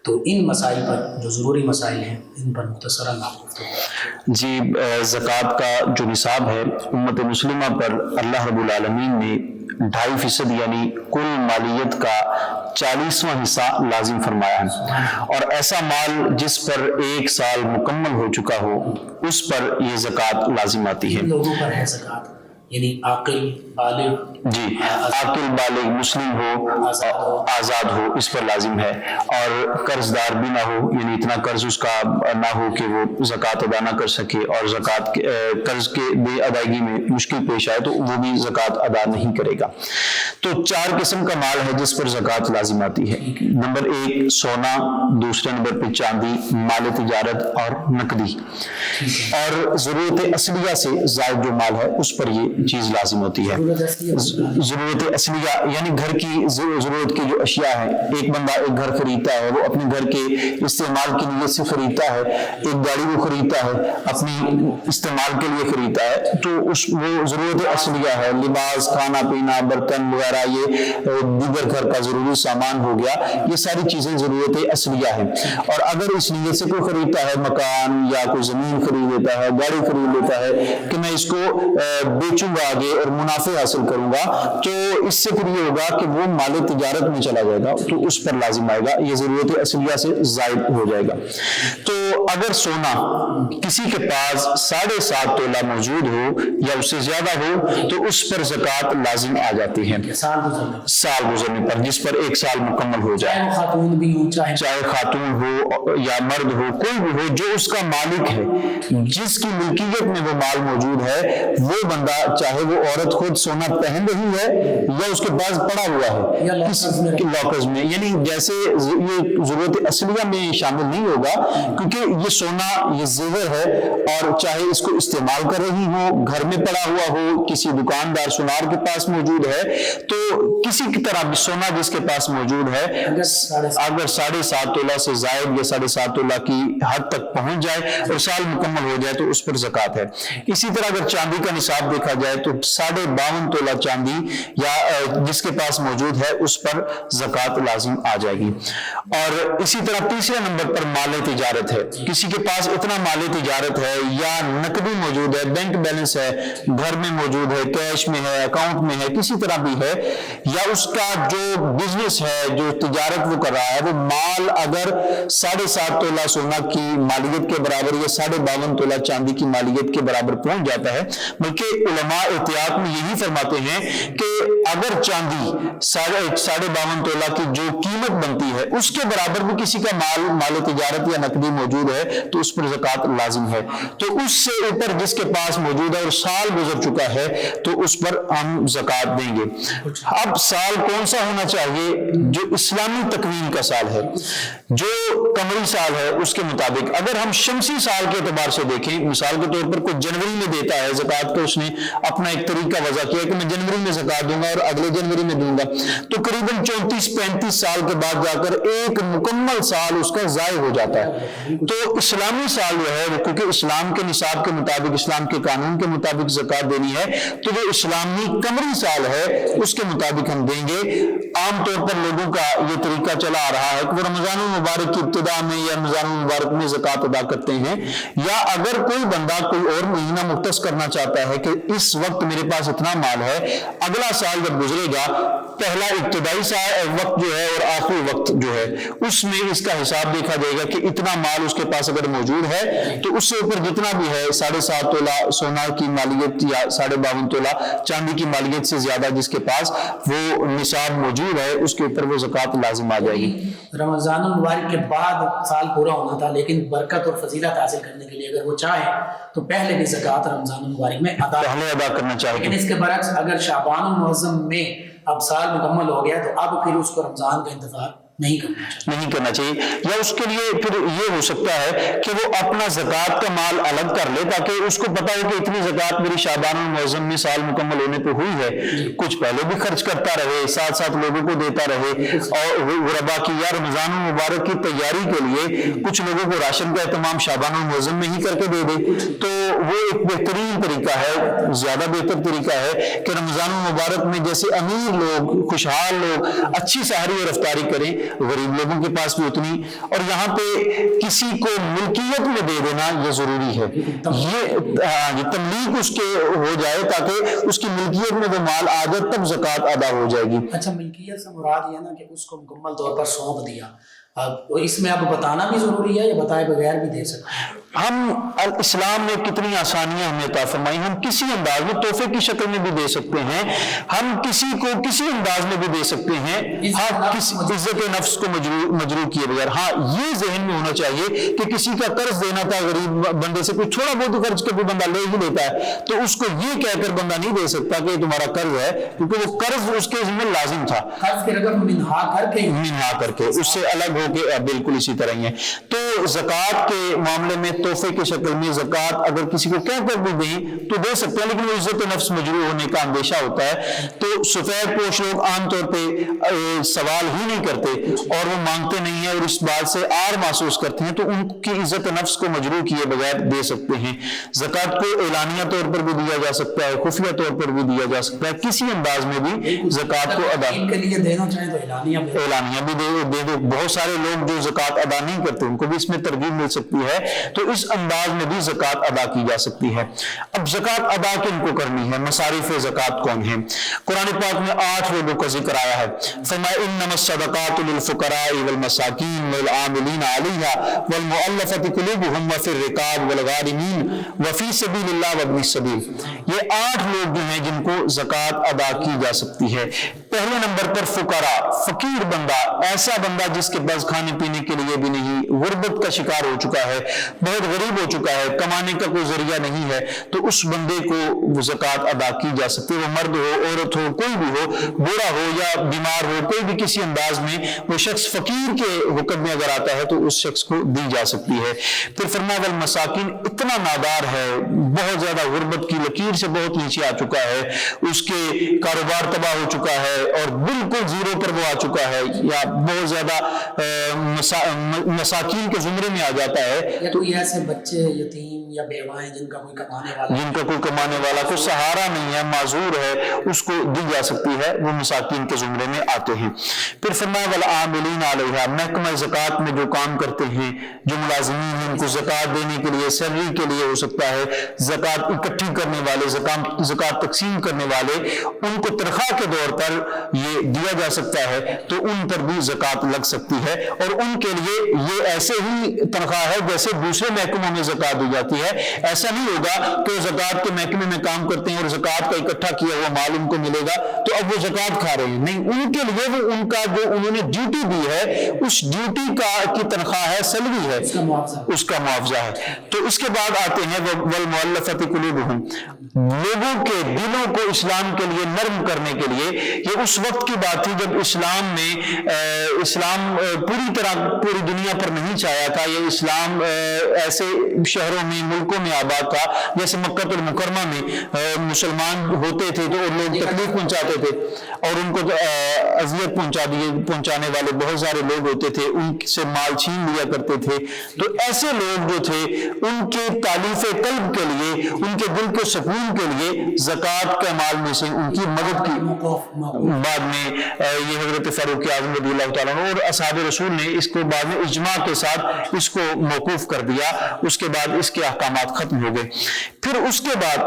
تو ان مسائل پر جو ضروری مسائل ہیں ان پر مختصراً آپ گفتگو. جی، زکوٰۃ کا جو نصاب ہے امت مسلمہ پر اللہ رب العالمین نے 2.5% یعنی کل مالیت کا 40واں حصہ لازم فرمایا ہے، اور ایسا مال جس پر 1 سال مکمل ہو چکا ہو اس پر یہ زکوٰۃ لازم آتی ہے. لوگوں پر ہے زکوٰۃ، یعنی عاقل بالغ، جی، عاقل بالغ مسلم ہو، آزاد ہو، اس پر لازم ہے. اور قرض دار بھی نہ ہو، یعنی اتنا قرض اس کا نہ ہو کہ وہ زکوٰۃ ادا نہ کر سکے، اور زکوٰۃ قرض کے بے ادائیگی میں مشکل پیش آئے تو وہ بھی زکوٰۃ ادا نہیں کرے گا. تو 4 قسم کا مال ہے جس پر زکوٰۃ لازم آتی ہے. نمبر 1 سونا، دوسرے نمبر پہ چاندی، مال تجارت اور نقدی. اور ضرورت اصلیہ سے زائد جو مال ہے اس پر یہ چیز لازم ہوتی ہے. ضرورت اصلیہ یعنی گھر کی ضرورت کی جو اشیاء ہیں. ایک بندہ ایک گھر خریدتا ہے، وہ اپنے گھر کے استعمال کی نیت سے خریدتا ہے. ایک گاڑی وہ خریدتا ہے اپنی استعمال کے لیے خریدتا ہے، تو وہ ضرورت اصلیہ ہے. لباس، کھانا پینا، برتن وغیرہ، یہ دیگر گھر کا ضروری سامان ہو گیا، یہ ساری چیزیں ضرورت اصلیہ ہیں. اور اگر اس نیت سے کوئی خریدتا ہے مکان یا کوئی زمین خرید لیتا ہے، گاڑی خرید لیتا ہے کہ میں اس کو بیچوں گا آگے اور منافع حاصل کروں گا، تو اس سے پھر یہ ہوگا کہ وہ مال تجارت میں چلا جائے گا، تو اس پر لازم آئے گا، یہ ضرورت اصلیہ سے زائد ہو جائے گا. تو اگر سونا کسی کے پاس 7.5 تولہ موجود ہو یا اس سے زیادہ ہو تو اس پر زکوٰۃ لازم آ جاتی ہے سال گزرنے پر، جس پر 1 سال مکمل ہو جائے. چاہے خاتون بھی ہو، چاہے خاتون ہو یا مرد ہو، کوئی بھی ہو جو اس کا مالک ہے، جس کی ملکیت میں وہ مال موجود ہے، وہ بندہ چاہے وہ عورت خود سونا پہن رہی ہے یا اس کے پاس پڑا ہوا ہے یا لاکرز میں، یعنی جیسے یہ ضرورت اصلیہ میں شامل نہیں ہوگا، کیونکہ یہ سونا یہ زیور ہے، اور چاہے اس کو استعمال کر رہی ہو، گھر میں پڑا ہوا ہو، کسی دکاندار سونار کے پاس موجود ہے، تو کسی کی طرح بھی سونا جس کے پاس موجود ہے اگر 7.5 تولہ سے زائد یا 7.5 تولہ کی حد تک پہنچ جائے اور سال مکمل ہو جائے تو اس پر زکوٰۃ ہے. اسی طرح اگر چاندی کا نصاب دیکھا جائے تو 52.5 تولہ چاندی یا جس کے پاس موجود ہے اس پر زکوٰۃ لازم آ جائے گی. اور اسی طرح تیسرے نمبر پر مال تجارت ہے. کسی کے پاس اتنا مال تجارت ہے یا نقدی موجود ہے، بینک بیلنس ہے، گھر میں موجود ہے، کیش میں ہے، اکاؤنٹ میں ہے، کسی طرح بھی ہے، یا اس کا جو بزنس ہے، جو تجارت وہ کر رہا ہے، وہ مال اگر 7.5 تولہ سونا کی مالیت کے برابر یا 52.5 تولہ چاندی کی مالیت کے برابر پہنچ جاتا ہے. بلکہ علماء احتیاط میں یہی فرماتے ہیں کہ اگر چاندی 52.5 تولہ کی جو قیمت بنتی ہے اس کے برابر بھی کسی کا مال تجارت یا نقدی موجود ہے تو اس پر زکوٰۃ لازم ہے. تو اس سے اوپر جس کے پاس موجود ہے اور سال گزر چکا ہے تو اس پر ہم زکوٰۃ دیں گے. اب سال کون سا ہونا چاہیے؟ جو اسلامی تقویم کا سال ہے، جو قمری سال ہے اس کے مطابق. اگر ہم شمسی سال کے اعتبار سے دیکھیں، مثال کے طور پر کوئی جنوری میں دیتا ہے زکوٰۃ، تو اس نے اپنا ایک طریقہ وضع کیا کہ میں جنوری میں زکوٰۃ دوں گا اور اگلے جنوری میں دوں گا، تو قریباً 34-35 سال کے بعد جا کر ایک مکمل سال اس کا ضائع ہو جاتا ہے. تو اسلامی سال جو ہے وہ کیونکہ اسلام کے نصاب کے مطابق، اسلام کے قانون کے مطابق زکوٰۃ دینی ہے، تو جو اسلامی قمری سال ہے اس کے مطابق ہم دیں گے. عام طور پر لوگوں کا یہ طریقہ چلا آ رہا ہے کہ وہ رمضان المبارک کی ابتدا میں یا رمضان المبارک میں زکوٰۃ ادا کرتے ہیں، یا اگر کوئی بندہ کوئی اور مہینہ مختص کرنا چاہتا ہے کہ اس وقت میرے پاس اتنا مال ہے، اگلا سال جب گزرے گا پہلا ابتدائی وقت جو ہے اور آخری وقت جو ہے اس میں اس کا حساب دیکھا جائے گا کہ اتنا مال اس کے پاس اگر موجود ہے تو اس سے اوپر جتنا بھی ہے 7.5 تولہ سونا کی مالیت یا 52.5 تولہ چاندی کی مالیت سے زیادہ جس کے پاس وہ نصاب موجود ہے اس کے اوپر وہ زکوٰۃ لازم آ جائے گی. رمضان المبارک کے بعد سال پورا ہونا تھا، لیکن برکت اور فضیلت حاصل کرنے کے لیے اگر وہ چاہے تو پہلے بھی زکوٰۃ رمضان المبارک میں ادا کرنا چاہیے. لیکن اس کے برعکس اگر شعبان المعظم میں اب سال مکمل ہو گیا تو اب پھر اس کو رمضان کا انتظار نہیں کرنا چاہیے، یا اس کے لیے پھر یہ ہو سکتا ہے کہ وہ اپنا زکوٰۃ کا مال الگ کر لے، تاکہ اس کو پتا ہو کہ اتنی زکوٰۃ میری شعبان المعظم میں سال مکمل ہونے پہ ہوئی ہے، کچھ پہلے بھی خرچ کرتا رہے، ساتھ ساتھ لوگوں کو دیتا رہے، اور غربا کی یا رمضان المبارک کی تیاری کے لیے کچھ لوگوں کو راشن کا اہتمام شعبان المعظم میں ہی کر کے دے دے، تو وہ ایک بہترین طریقہ ہے، زیادہ بہتر طریقہ ہے کہ رمضان المبارک میں جیسے امیر لوگ، خوشحال لوگ اچھی سحری اور افطاری کریں، غریب لوگوں کے پاس بھی اتنی، اور یہاں پہ کسی کو ملکیت میں دے دینا یہ ضروری ہے، یہ تملیک اس کے ہو جائے تاکہ اس کی ملکیت میں وہ مال آ جائے، تب زکوٰۃ ادا ہو جائے گی۔ اچھا، ملکیت سے مراد یہ نا کہ اس کو مکمل طور پر سونپ دیا، اس میں اب بتانا بھی ضروری ہے یا بتائے بغیر بھی دے سکتے ہیں؟ ہم اسلام نے کتنی آسانیاں ہمیں عطا فرمائی، ہم کسی انداز میں تحفے کی شکل میں بھی دے سکتے ہیں، ہم کسی کو کسی انداز میں بھی دے سکتے ہیں، ہاں عزت نفس کو مجروح کیے بغیر۔ ہاں یہ ذہن میں ہونا چاہیے کہ کسی کا قرض دینا تھا، غریب بندے سے کوئی تھوڑا بہت قرض کبھی بندہ لے ہی لیتا ہے، تو اس کو یہ کہہ کر بندہ نہیں دے سکتا کہ یہ تمہارا قرض ہے، کیونکہ وہ قرض اس کے ذمہ لازم تھا، قرض کی رقم منہا کر کے اس سے الگ ہو کے بالکل اسی طرح ہی ہے۔ تو زکوٰۃ کے معاملے میں تحفے کی شکل میں زکوٰۃ اگر کسی کو کہہ کر بھی دیں تو دے سکتے ہیں، لیکن وہ عزت نفس مجروح ہونے کا اندیشہ ہوتا ہے، تو سفید پوش لوگ عام طور پہ سوال ہی نہیں کرتے اور وہ مانگتے نہیں ہیں اور اس بات سے آر محسوس کرتے ہیں، تو ان کی عزت نفس کو مجروح کیے بغیر دے سکتے ہیں۔ زکوٰۃ کو اعلانیہ طور پر بھی دیا جا سکتا ہے، خفیہ طور پر بھی دیا جا سکتا ہے، کسی انداز میں بھی زکوٰۃ کو ادا کے لیے دینا چاہیں تو اعلانیہ بھی دے دو۔ بہت سارے لوگ جو زکوٰۃ ادا نہیں کرتے ان کو بھی اس میں ترغیب مل سکتی ہے، تو اس انداز میں بھی زکوٰۃ ادا کی جا سکتی ہے۔ اب زکوٰۃ ادا کن کو کرنی ہے، مصارف زکوٰۃ کون ہیں؟ قرآن پاک میں 8 لوگوں کا ذکر آیا ہے، فرمایا انما الصدقات للفقراء والمساکین والعاملین علیہا والمؤلفۃ قلوبہم وفی الرقاب والغارمین وفی سبیل اللہ وابن السبیل۔ یہ 8 لوگ جو ہیں جن کو زکوٰۃ ادا کی جا سکتی ہے۔ پہلے نمبر پر فقراء، فقیر بندہ، ایسا بندہ جس کے پاس کھانے پینے کے لیے بھی نہیں، غربت کا شکار ہو چکا ہے، بہت غریب ہو چکا ہے، کمانے کا کوئی ذریعہ نہیں ہے، تو اس بندے کو زکوٰۃ ادا کی جا سکتی ہے، وہ مرد ہو، عورت ہو، کوئی بھی ہو، بوڑھا ہو یا بیمار ہو، کوئی بھی کسی انداز میں وہ شخص فقیر کے حکم میں اگر آتا ہے تو اس شخص کو دی جا سکتی ہے۔ پھر فرمایا والمساکین، اتنا نادار ہے، بہت زیادہ غربت کی لکیر سے بہت نیچے آ چکا ہے، اس کے کاروبار تباہ ہو چکا ہے اور بالکل زیرو پر وہ آ چکا ہے، یا بہت زیادہ مساکین کے زمرے میں آ جاتا ہے، یا کوئی ایسے بچے یتیم یا بیوائیں جن کا کوئی کمانے والا کوئی سہارا نہیں ہے، معذور ہے، اس کو دی جا سکتی ہے، وہ مساکین کے زمرے میں آتے ہیں۔ پھر فرمایا والعاملین علیہا، محکمہ زکوٰۃ میں جو کام کرتے ہیں، جو ملازمین ہیں، ان کو زکوٰۃ دینے کے لیے، سیلری کے لیے ہو سکتا ہے، زکوٰۃ اکٹھی کرنے والے، زکوٰۃ تقسیم کرنے والے، ان کو تنخواہ کے طور پر یہ دیا جا سکتا ہے، تو ان پر بھی زکوٰۃ لگ سکتی ہے، اور ان کے لیے یہ ایسے ہی تنخواہ ہے جیسے دوسرے محکموں میں زکوٰۃ دی جاتی ہے۔ ایسا نہیں ہوگا کہ وہ زکوٰۃ کے محکمے میں کام کرتے ہیں اور زکوٰۃ کا اکٹھا کیا ہوا مال ان کو ملے گا تو اب وہ زکوٰۃ کھا رہے ہیں، نہیں، ان کے لیے وہ ان کا جو انہوں نے ڈیوٹی دی ہے، اس ڈیوٹی کی تنخواہ ہے، سیلری ہے، اس کا معاوضہ ہے۔ تو اس کے بعد آتے ہیں والمؤلفۃ قلوبہم، لوگوں کے دلوں کو اسلام کے لیے نرم کرنے کے لیے۔ یہ اس وقت کی بات تھی جب اسلام پوری طرح پوری دنیا پر نہیں چھایا تھا، یہ اسلام ایسے شہروں میں، ملکوں میں آباد تھا، جیسے مکہ المکرمہ میں مسلمان ہوتے تھے تو لوگ تکلیف پہنچاتے تھے اور ان کو اذیت پہنچانے والے بہت سارے لوگ ہوتے تھے، ان سے مال چھین لیا کرتے تھے، تو ایسے لوگ جو تھے ان کے تالیف قلب کے لیے، ان کے دل کے سکون کے لیے زکوٰۃ کے مال میں سے ان کی مدد کی۔ بعد میں یہ حضرت فاروق اعظم رضی اللہ تعالیٰ عنہ اور اصحاب رسول نے اس کو بعد میں اجماع کے ساتھ اس کو موقوف کر دیا، اس کے بعد اس کے احکامات ختم ہو گئے۔ پھر اس کے بعد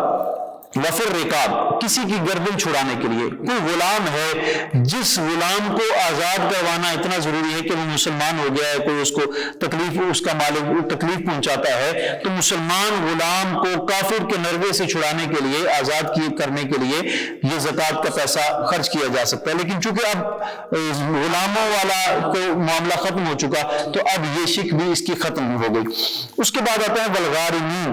وفر رقاب، کسی کی گردن چھڑانے کے لیے، کوئی غلام ہے جس غلام کو آزاد کروانا اتنا ضروری ہے کہ وہ مسلمان ہو گیا ہے، کوئی اس کو تکلیف، اس کا مالک تکلیف پہنچاتا ہے، تو مسلمان غلام کو کافر کے نروے سے چھڑانے کے لیے، آزاد کرنے کے لیے یہ زکوٰۃ کا پیسہ خرچ کیا جا سکتا ہے۔ لیکن چونکہ اب غلاموں والا کو معاملہ ختم ہو چکا تو اب یہ شک بھی اس کی ختم ہو گئی۔ اس کے بعد آتا ہے والغارمین،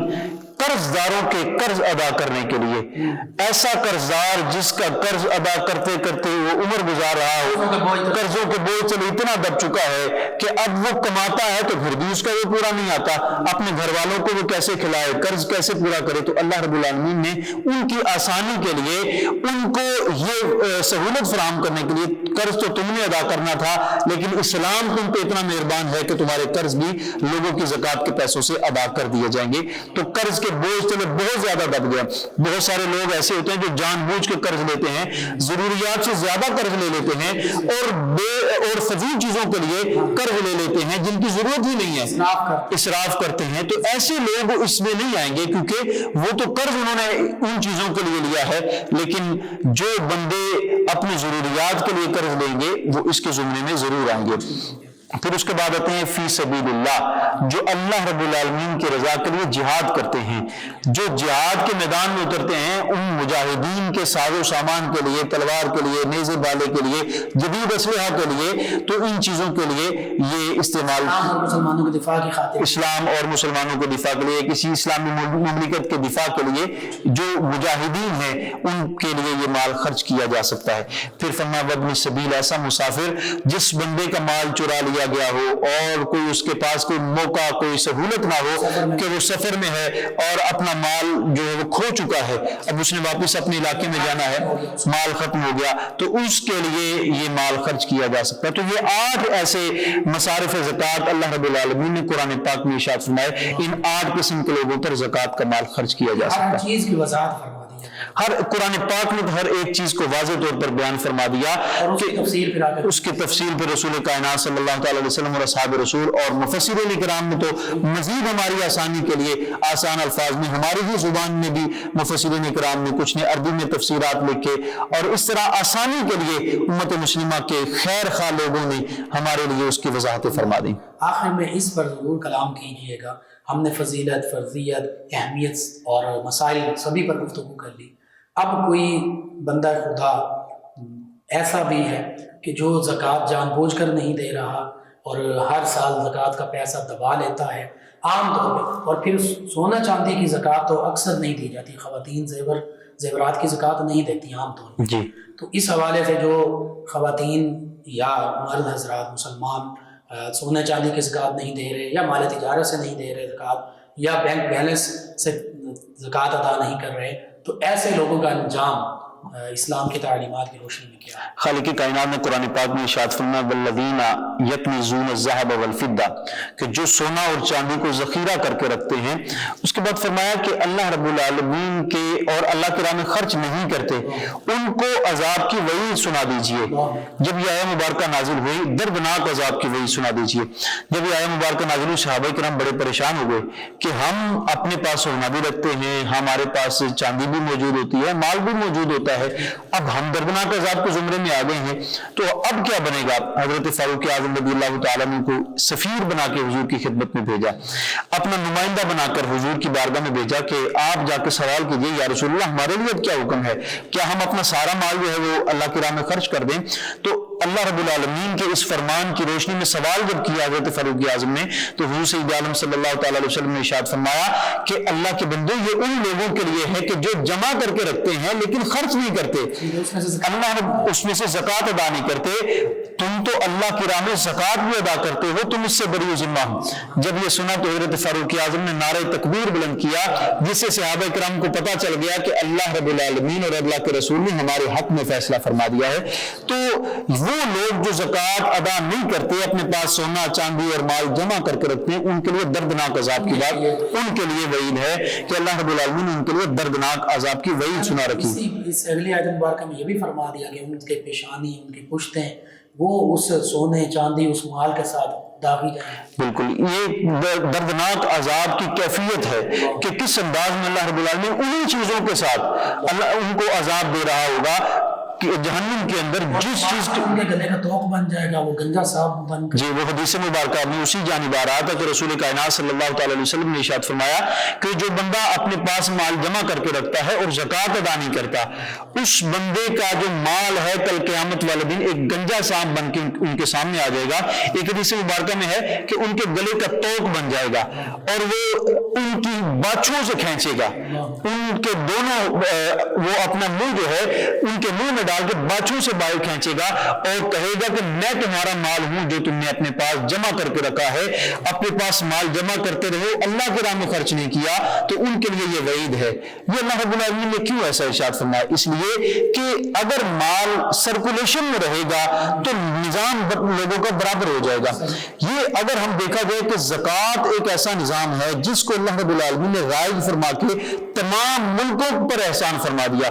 قرض داروں کے قرض ادا کرنے کے لیے. ایسا قرض دار جس کا قرض ادا کرتے کرتے وہ عمر گزار رہا ہو, قرضوں کے بوجھ سے اتنا دب چکا ہے کہ اب وہ کماتا ہے تو پھر بھی اس کا وہ پورا نہیں آتا, اپنے گھر والوں کو وہ کیسے کھلائے, قرض کیسے پورا کرے. تو اللہ رب العالمین نے ان کی آسانی کے لیے ان کو یہ سہولت فراہم کرنے کے لیے, قرض تو تم نے ادا کرنا تھا لیکن اسلام تم پہ اتنا مہربان ہے کہ تمہارے قرض بھی لوگوں کی زکوٰۃ کے پیسوں سے ادا کر دیے جائیں گے. تو قرض کے بوجھ سے بہت زیادہ دب گیا. بہت سارے لوگ ایسے ہوتے ہیں جو جان بوجھ کے قرض لیتے ہیں, ضروریات سے زیادہ قرض لے لیتے ہیں اور فضول چیزوں کے لیے قرض لے لیتے ہیں جن کی ضرورت ہی نہیں ہے, اسراف کرتے ہیں. تو ایسے لوگ اس میں نہیں آئیں گے کیونکہ وہ تو قرض انہوں نے ان چیزوں کے لیے لیا ہے, لیکن جو بندے اپنی ضروریات کے لیے قرض لیں گے وہ اس کے زمرے میں ضرور آئیں گے. پھر اس کے بعد آتے ہیں فی سبیل اللہ, جو اللہ رب العالمین کی رضا کے لیے جہاد کرتے ہیں, جو جہاد کے میدان میں اترتے ہیں ان مجاہدین کے ساز و سامان کے لیے, تلوار کے لیے, نیزے بالے کے لیے, جدید اسلحہ کے لیے, تو ان چیزوں کے لیے یہ استعمال مسلمانوں کے دفاع کی خاطر, اسلام اور مسلمانوں کے دفاع کے لیے, کسی اسلامی مملکت کے دفاع کے لیے جو مجاہدین ہیں ان کے لیے یہ مال خرچ کیا جا سکتا ہے. پھر فرمایا وابن السبیل, ایسا مسافر جس بندے کا مال چرا لیا گیا ہو اور کوئی اس کے پاس کوئی موقع, کوئی سہولت نہ ہو کہ وہ سفر میں ہے اور اپنا مال جو ہے وہ کھو چکا ہے, اب اس نے واپس اپنے علاقے میں جانا ہے, مال ختم ہو گیا, تو اس کے لیے یہ مال خرچ کیا جا سکتا ہے. تو یہ 8 ایسے مصارف زکوٰۃ اللہ رب العالمین نے قرآن پاک میں ارشاد فرمائے, ان 8 قسم کے لوگوں پر زکوٰۃ کا مال خرچ کیا جا سکتا ہے. ہر چیز کی وضاحت فرما دی, ہر قرآن پاک نے ہر ایک چیز کو واضح طور پر بیان فرما دیا کہ اس کی تفصیل پہ رسول کائنات صلی اللہ تعالی علیہ وسلم اور اصحاب رسول اور مفسرین کرام نے تو مزید ہماری آسانی کے لیے آسان الفاظ میں ہماری ہی زبان میں بھی مفسرین کرام نے کچھ نے عربی میں تفسیرات لکھے, اور اس طرح آسانی کے لیے امت مسلمہ کے خیر خواہ لوگوں نے ہمارے لیے اس کی وضاحتیں فرما دی. آخر میں اس پر ضرور کلام کیجئے گا. ہم نے فضیلت, فرضیت, اہمیت اور مسائل سبھی پر گفتگو کر لی. اب کوئی بندہ خدا ایسا بھی ہے کہ جو زکوٰۃ جان بوجھ کر نہیں دے رہا اور ہر سال زکوٰۃ کا پیسہ دبا لیتا ہے عام طور پہ, اور پھر سونا چاندی کی زکوٰۃ تو اکثر نہیں دی جاتی, خواتین زیورات کی زکوٰۃ نہیں دیتی عام طور پر جی. تو اس حوالے سے جو خواتین یا مرد حضرات مسلمان سونے چاندی کی زکوٰۃ نہیں دے رہے, یا مال تجارت سے نہیں دے رہے زکوٰۃ, یا بینک بیلنس سے زکوٰۃ ادا نہیں کر رہے, تو ایسے لوگوں کا انجام اسلام کی تعلیمات کی روشنی میں کیا ہے؟ خالق کائنات نے قرآن پاک میں ارشاد فرمایا والذین یکنزون الذهب والفضہ, کہ جو سونا اور چاندی کو ذخیرہ کر کے رکھتے ہیں. اس کے بعد فرمایا کہ اللہ رب العالمین کے اور اللہ کی راہ میں خرچ نہیں کرتے ان کو عذاب کی وعید سنا دیجئے. جب یہ آیہ مبارکہ نازل ہوئی, دردناک عذاب کی وعید سنا دیجئے. جب یہ آیہ مبارکہ نازل ہوئی صحابہ کرام بڑے پریشان ہو گئے کہ ہم اپنے پاس سونا بھی رکھتے ہیں, ہمارے پاس چاندی بھی موجود ہوتی ہے, مال بھی موجود ہوتا ہے, اب ہم دردناک عذاب کے زمرے میں آ گئے ہیں, تو اب کیا بنے گا؟ حضرت فاروق اعظم رضی اللہ تعالیٰ عنہ کو سفیر بنا کے حضور کی خدمت میں بھیجا, اپنا نمائندہ بنا کر حضور کی بارگاہ میں بھیجا کہ آپ جا کے سوال کیجئے یا رسول اللہ ہمارے لیے اب کیا حکم ہے, کیا ہم اپنا سارا مال جو ہے وہ اللہ کی راہ میں خرچ کر دیں؟ تو اللہ رب العالمین کے اس فرمان کی روشنی میں سوال جب کیا حضرت فاروق اعظم نے, تو حضور سید عالم صلی اللہ تعالیٰ علیہ وسلم نے ارشاد فرمایا کہ اللہ کے بندو یہ ان لوگوں کے لیے ہے کہ جو جمع کر کے رکھتے ہیں لیکن خرچ نہیں کرتے, اللہ اس میں سے زکوٰۃ ادا نہیں کرتے. تم تو اللہ کی راہ میں زکوٰۃ بھی ادا کرتے ہو, تم اس سے بری ذمہ ہو. جب یہ سنا تو حضرت فاروق اعظم نے نعرہ تکبیر بلند کیا, جس سے صحابہ کرام کو پتہ چل گیا کہ اللہ رب العالمین اور اللہ کے رسول نے ہمارے حق میں فیصلہ فرما دیا ہے. تو وہ لوگ جو زکوٰۃ ادا نہیں کرتے, اپنے پاس سونا چاندی اور مال جمع کر کے رکھتے ہیں, ان کے لیے دردناک عذاب کی بات ان کے لیے وعید ہے کہ اللہ رب العالمین نے ان کے لیے دردناک عذاب کی وعید سنا رکھی. اس اگلی آیت مبارکہ میں یہ بھی فرما دیا کہ ان کے پیشانی, ان کی پشتیں وہ اس سونے چاندی اس مال کے ساتھ داغی جائیں. بالکل, یہ دردناک عذاب کی کیفیت ہے کہ کس انداز میں اللہ رب العالمین انہی چیزوں کے ساتھ اللہ ان کو عذاب دے رہا ہوگا. کہ جہنم کے اندر جس چیز ان کے گلے کا توق بن جائے گا، وہ گنجا صاحب بن کر. جی وہ حدیث مبارکہ میں اسی جانب آ رہا تھا کہ رسول کائنات صلی اللہ تعالی علیہ وسلم نے ارشاد فرمایا کہ جو بندہ اپنے پاس مال جمع کر کے رکھتا ہے اور زکوٰۃ ادا نہیں کرتا، اس بندے کا جو مال ہے کل قیامت والے دن ایک گنجا سانپ بن کے ان کے سامنے آ جائے گا. ایک حدیث مبارکہ میں ہے کہ ان کے گلے کا توق بن جائے گا اور وہ ان کی باچھوں سے کھینچے گا، ان کے دونوں وہ اپنا منہ جو ہے ان کے منہ میں ڈال کے باچھوں سے باہر کھینچے گا اور کہے گا کہ میں تمہارا مال ہوں جو تم نے اپنے پاس جمع کر کے رکھا ہے. اپنے پاس مال جمع کرتے رہو، اللہ کے راہ میں خرچ نہیں کیا، تو ان کے لیے یہ وعید ہے. یہ اللہ رب العالمین نے کیوں ایسا ارشاد فرمایا؟ اس لیے کہ اگر مال سرکولیشن میں رہے گا تو نظام لوگوں کا برابر ہو جائے گا. یہ اگر ہم دیکھا جائے کہ زکوٰۃ ایک ایسا نظام ہے جس کو اللہ رب العالمین نے رائج فرما کے تمام ملکوں پر احسان فرما دیا.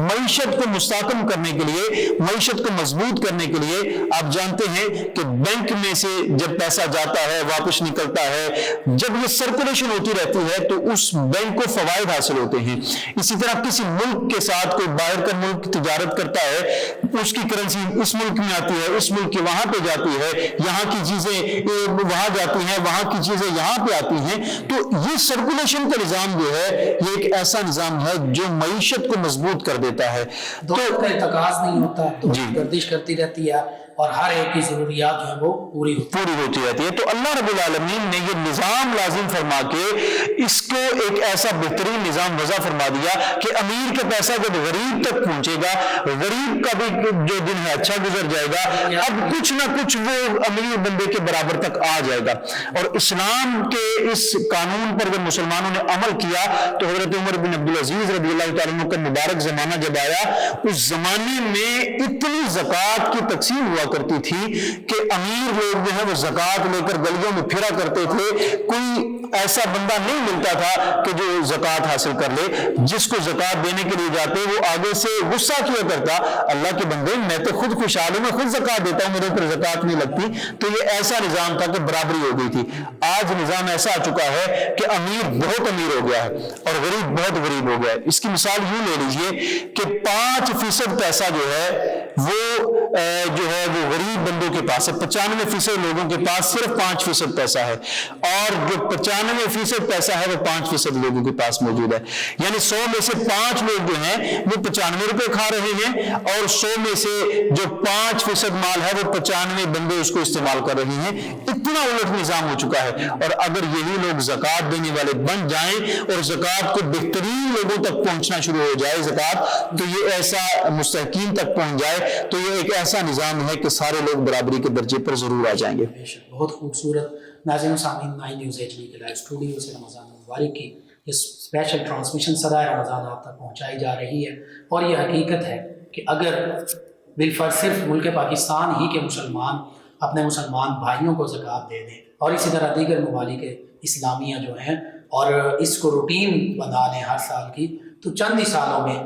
معیشت کو مستحکم کرنے کے لیے، معیشت کو مضبوط کرنے کے لیے آپ جانتے ہیں کہ بینک میں سے جب پیسہ جاتا ہے واپس نکلتا ہے، جب یہ سرکولیشن ہوتی رہتی ہے تو اس بینک کو فوائد حاصل ہوتے ہیں. اسی طرح کسی ملک کے ساتھ کوئی باہر کا ملک تجارت کرتا ہے، اس کی کرنسی اس ملک میں آتی ہے، اس ملک کی وہاں پہ جاتی ہے، یہاں کی چیزیں وہاں جاتی ہیں، وہاں کی چیزیں یہاں پہ آتی ہیں. تو یہ سرکولیشن کا نظام جو ہے یہ ایک ایسا نظام ہے جو معیشت کو مضبوط کر دیتا ہے. دولت کا ارتکاز نہیں ہوتا، تو گردش کرتی رہتی ہے اور ہر ایک کی ضروریات جو ہے وہ پوری ہوتی رہتی ہے. تو اللہ رب العالمین نے یہ نظام لازم فرما کے اس کو ایک ایسا بہترین نظام وضع فرما دیا کہ امیر کا پیسہ جب غریب تک پہنچے گا، غریب کا بھی جو دن ہے اچھا گزر جائے گا، اب کچھ نہ کچھ وہ امیر بندے کے برابر تک آ جائے گا. اور اسلام کے اس قانون پر جب مسلمانوں نے عمل کیا تو حضرت عمر بن عبدالعزیز رضی اللہ تعالیٰ عنہ کا مبارک زمانہ جب آیا، اس زمانے میں اتنی زکوٰۃ کی تقسیم ہوا کرتی تھی کہ امیر لوگ جو ہے وہ زکوٰۃ لے کر گلیوں میں پھرا کرتے تھے. کوئی ایسا بندہ نہیں ملتا تھا کہ جو زکوٰۃ حاصل کر لے. جس کو زکوٰۃ دینے کے لیے جاتے وہ آگے سے غصہ کیا کرتا، اللہ کے بندے میں تو خود خوشحال ہوں، میں خود زکوٰۃ دیتا ہوں، میرے اوپر زکوٰۃ نہیں لگتی. تو یہ ایسا نظام تھا کہ برابری ہو گئی تھی. آج نظام ایسا آ چکا ہے کہ امیر بہت امیر ہو گیا ہے اور غریب بہت غریب ہو گیا ہے. اس کی مثال یوں لے لیجئے کہ 5% پیسہ جو ہے وہ غریب بندوں کے پاس ہے. 95% لوگوں کے پاس صرف 5% پیسہ ہے، اور جو 95% پیسہ ہے وہ 5% لوگوں کے پاس موجود ہے. یعنی 100 میں سے 5 لوگ جو ہیں وہ 95 روپے کھا رہے ہیں، اور 100 میں سے جو 5% مال ہے وہ 95 بندے اس کو استعمال کر رہے ہیں. اتنا الٹ نظام ہو چکا ہے. اور اگر یہی لوگ زکوٰۃ دینے والے بن جائیں اور زکوٰۃ کو بہترین لوگوں تک پہنچنا شروع ہو جائے زکوٰۃ، تو یہ ایسا مستحقین تک پہنچ جائے تو یہ ایک ایسا نظام ہے کہ سارے لوگ برابری کے درجے پر ضرور آ جائیں گے. بہت خوبصورت. ناظرین و سامعین، 9 نیوز ایچ ڈی کے لائیو اسٹوڈیو سے رمضان مبارک کی یہ اسپیشل ٹرانسمیشن صدائے رمضان آپ تک پہنچائی جا رہی ہے. اور یہ حقیقت ہے کہ اگر بالفرض صرف ملک پاکستان ہی کے مسلمان اپنے مسلمان بھائیوں کو زکوٰۃ دے دیں، اور اسی طرح دیگر ممالک اسلامیہ جو ہیں اور اس کو روٹین بنا لیں ہر سال کی، تو چند ہی سالوں میں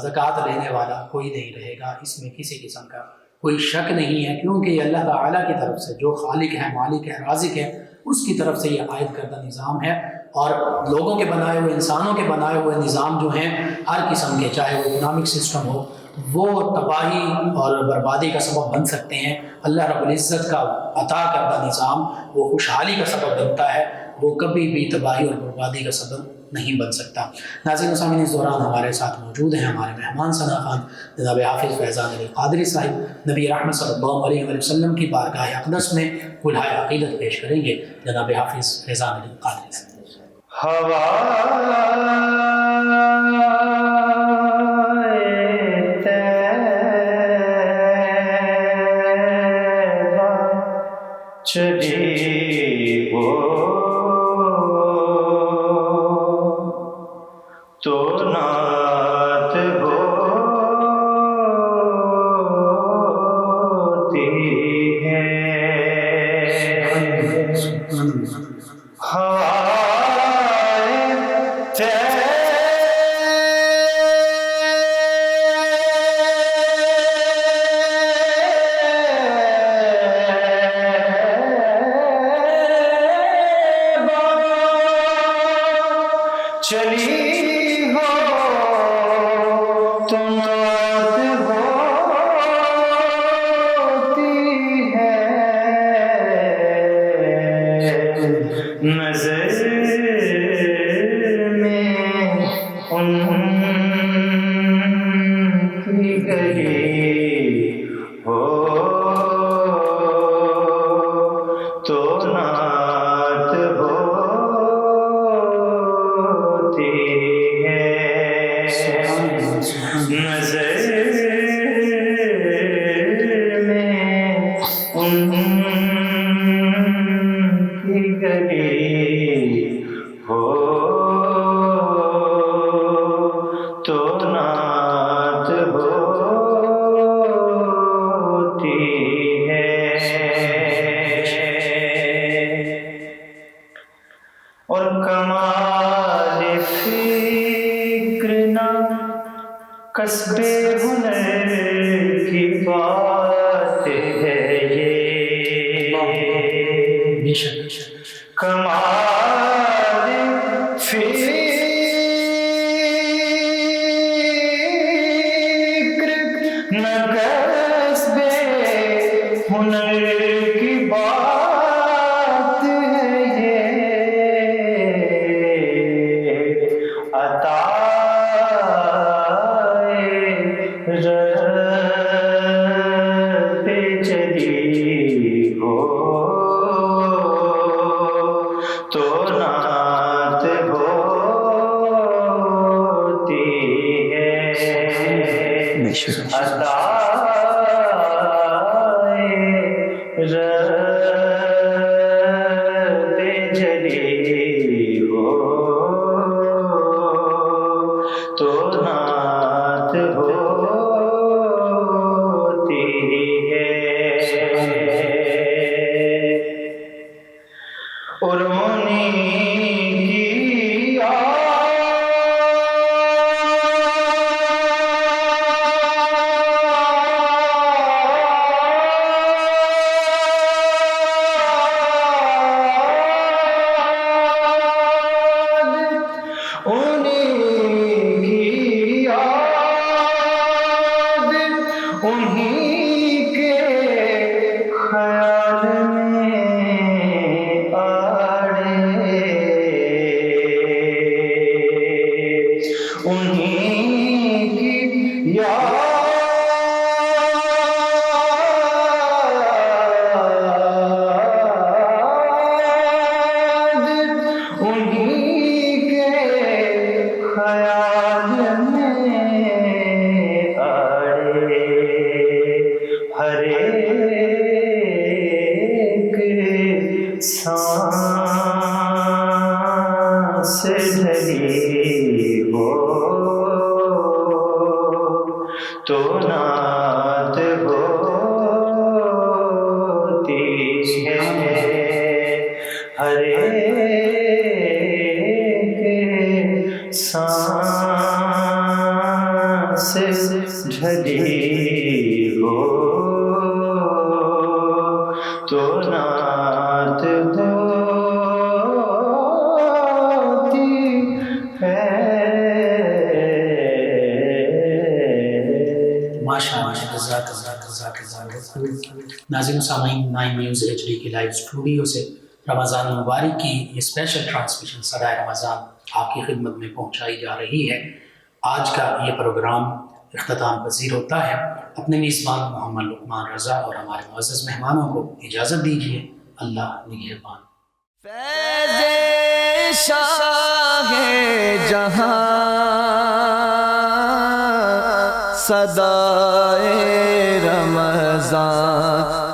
زکوٰۃ لینے والا کوئی نہیں رہے گا. اس میں کسی قسم کا کوئی شک نہیں ہے، کیونکہ یہ اللہ تعالیٰ کی طرف سے جو خالق ہے، مالک ہے، رازق ہے، اس کی طرف سے یہ عائد کردہ نظام ہے. اور لوگوں کے بنائے ہوئے، انسانوں کے بنائے ہوئے نظام جو ہیں ہر قسم کے، چاہے وہ اکنامک سسٹم ہو، وہ تباہی اور بربادی کا سبب بن سکتے ہیں. اللہ رب العزت کا عطا کردہ نظام وہ خوشحالی کا سبب بنتا ہے، وہ کبھی بھی تباہی اور بربادی کا سبب نہیں بن سکتا. ناظرین و سامعین، اس دوران ہمارے ساتھ موجود ہیں ہمارے مہمان ثنا خان جناب حافظ فیضان علی قادری صاحب. نبی رحمت صلی اللہ علیہ وسلم کی بارگاہ اقدس میں کلہائے عقیدت پیش کریں گے جناب حافظ فیضان علی قادری صاحب. چلی وہ تو نعت ہوتی ہے، چلی ہو تو نعت نظر میں ان کی گلی ہو تو نعت ہوتی ہے اور کمال فکر نہ کسب ہنر کی بات ہے یہ کمال فکر نہ کسب ہنر کی بات ہے یہ عطائے رب جلی ہو تو نعت ہوتی ہے عطائے رب جلی ہو تو نعت ہوتی ہے ارونی کی انہیں کے خیال میں آڑے انہیں کی یاد انہیں کے خیال میں آڑے ہر ایک سانس ڈھلی ہو تو نعت ہوتی ہے ہر ایک سانس ڈھلی ہو تو نعت ہوتی ہے ناظرین و سامعین، 9 نیوز HD کی لائیو اسٹوڈیو سے رمضان المبارک کی یہ اسپیشل ٹرانسمیشن صدائے رمضان آپ کی خدمت میں پہنچائی جا رہی ہے۔ آج کا یہ پروگرام اختتام پذیر ہوتا ہے۔ اپنے میزبان محمد لقمان رضا اور ہمارے معزز مہمانوں کو اجازت دیجیے۔ اللہ نگہبان۔ فیض شاہ جہاں صدائے رمضان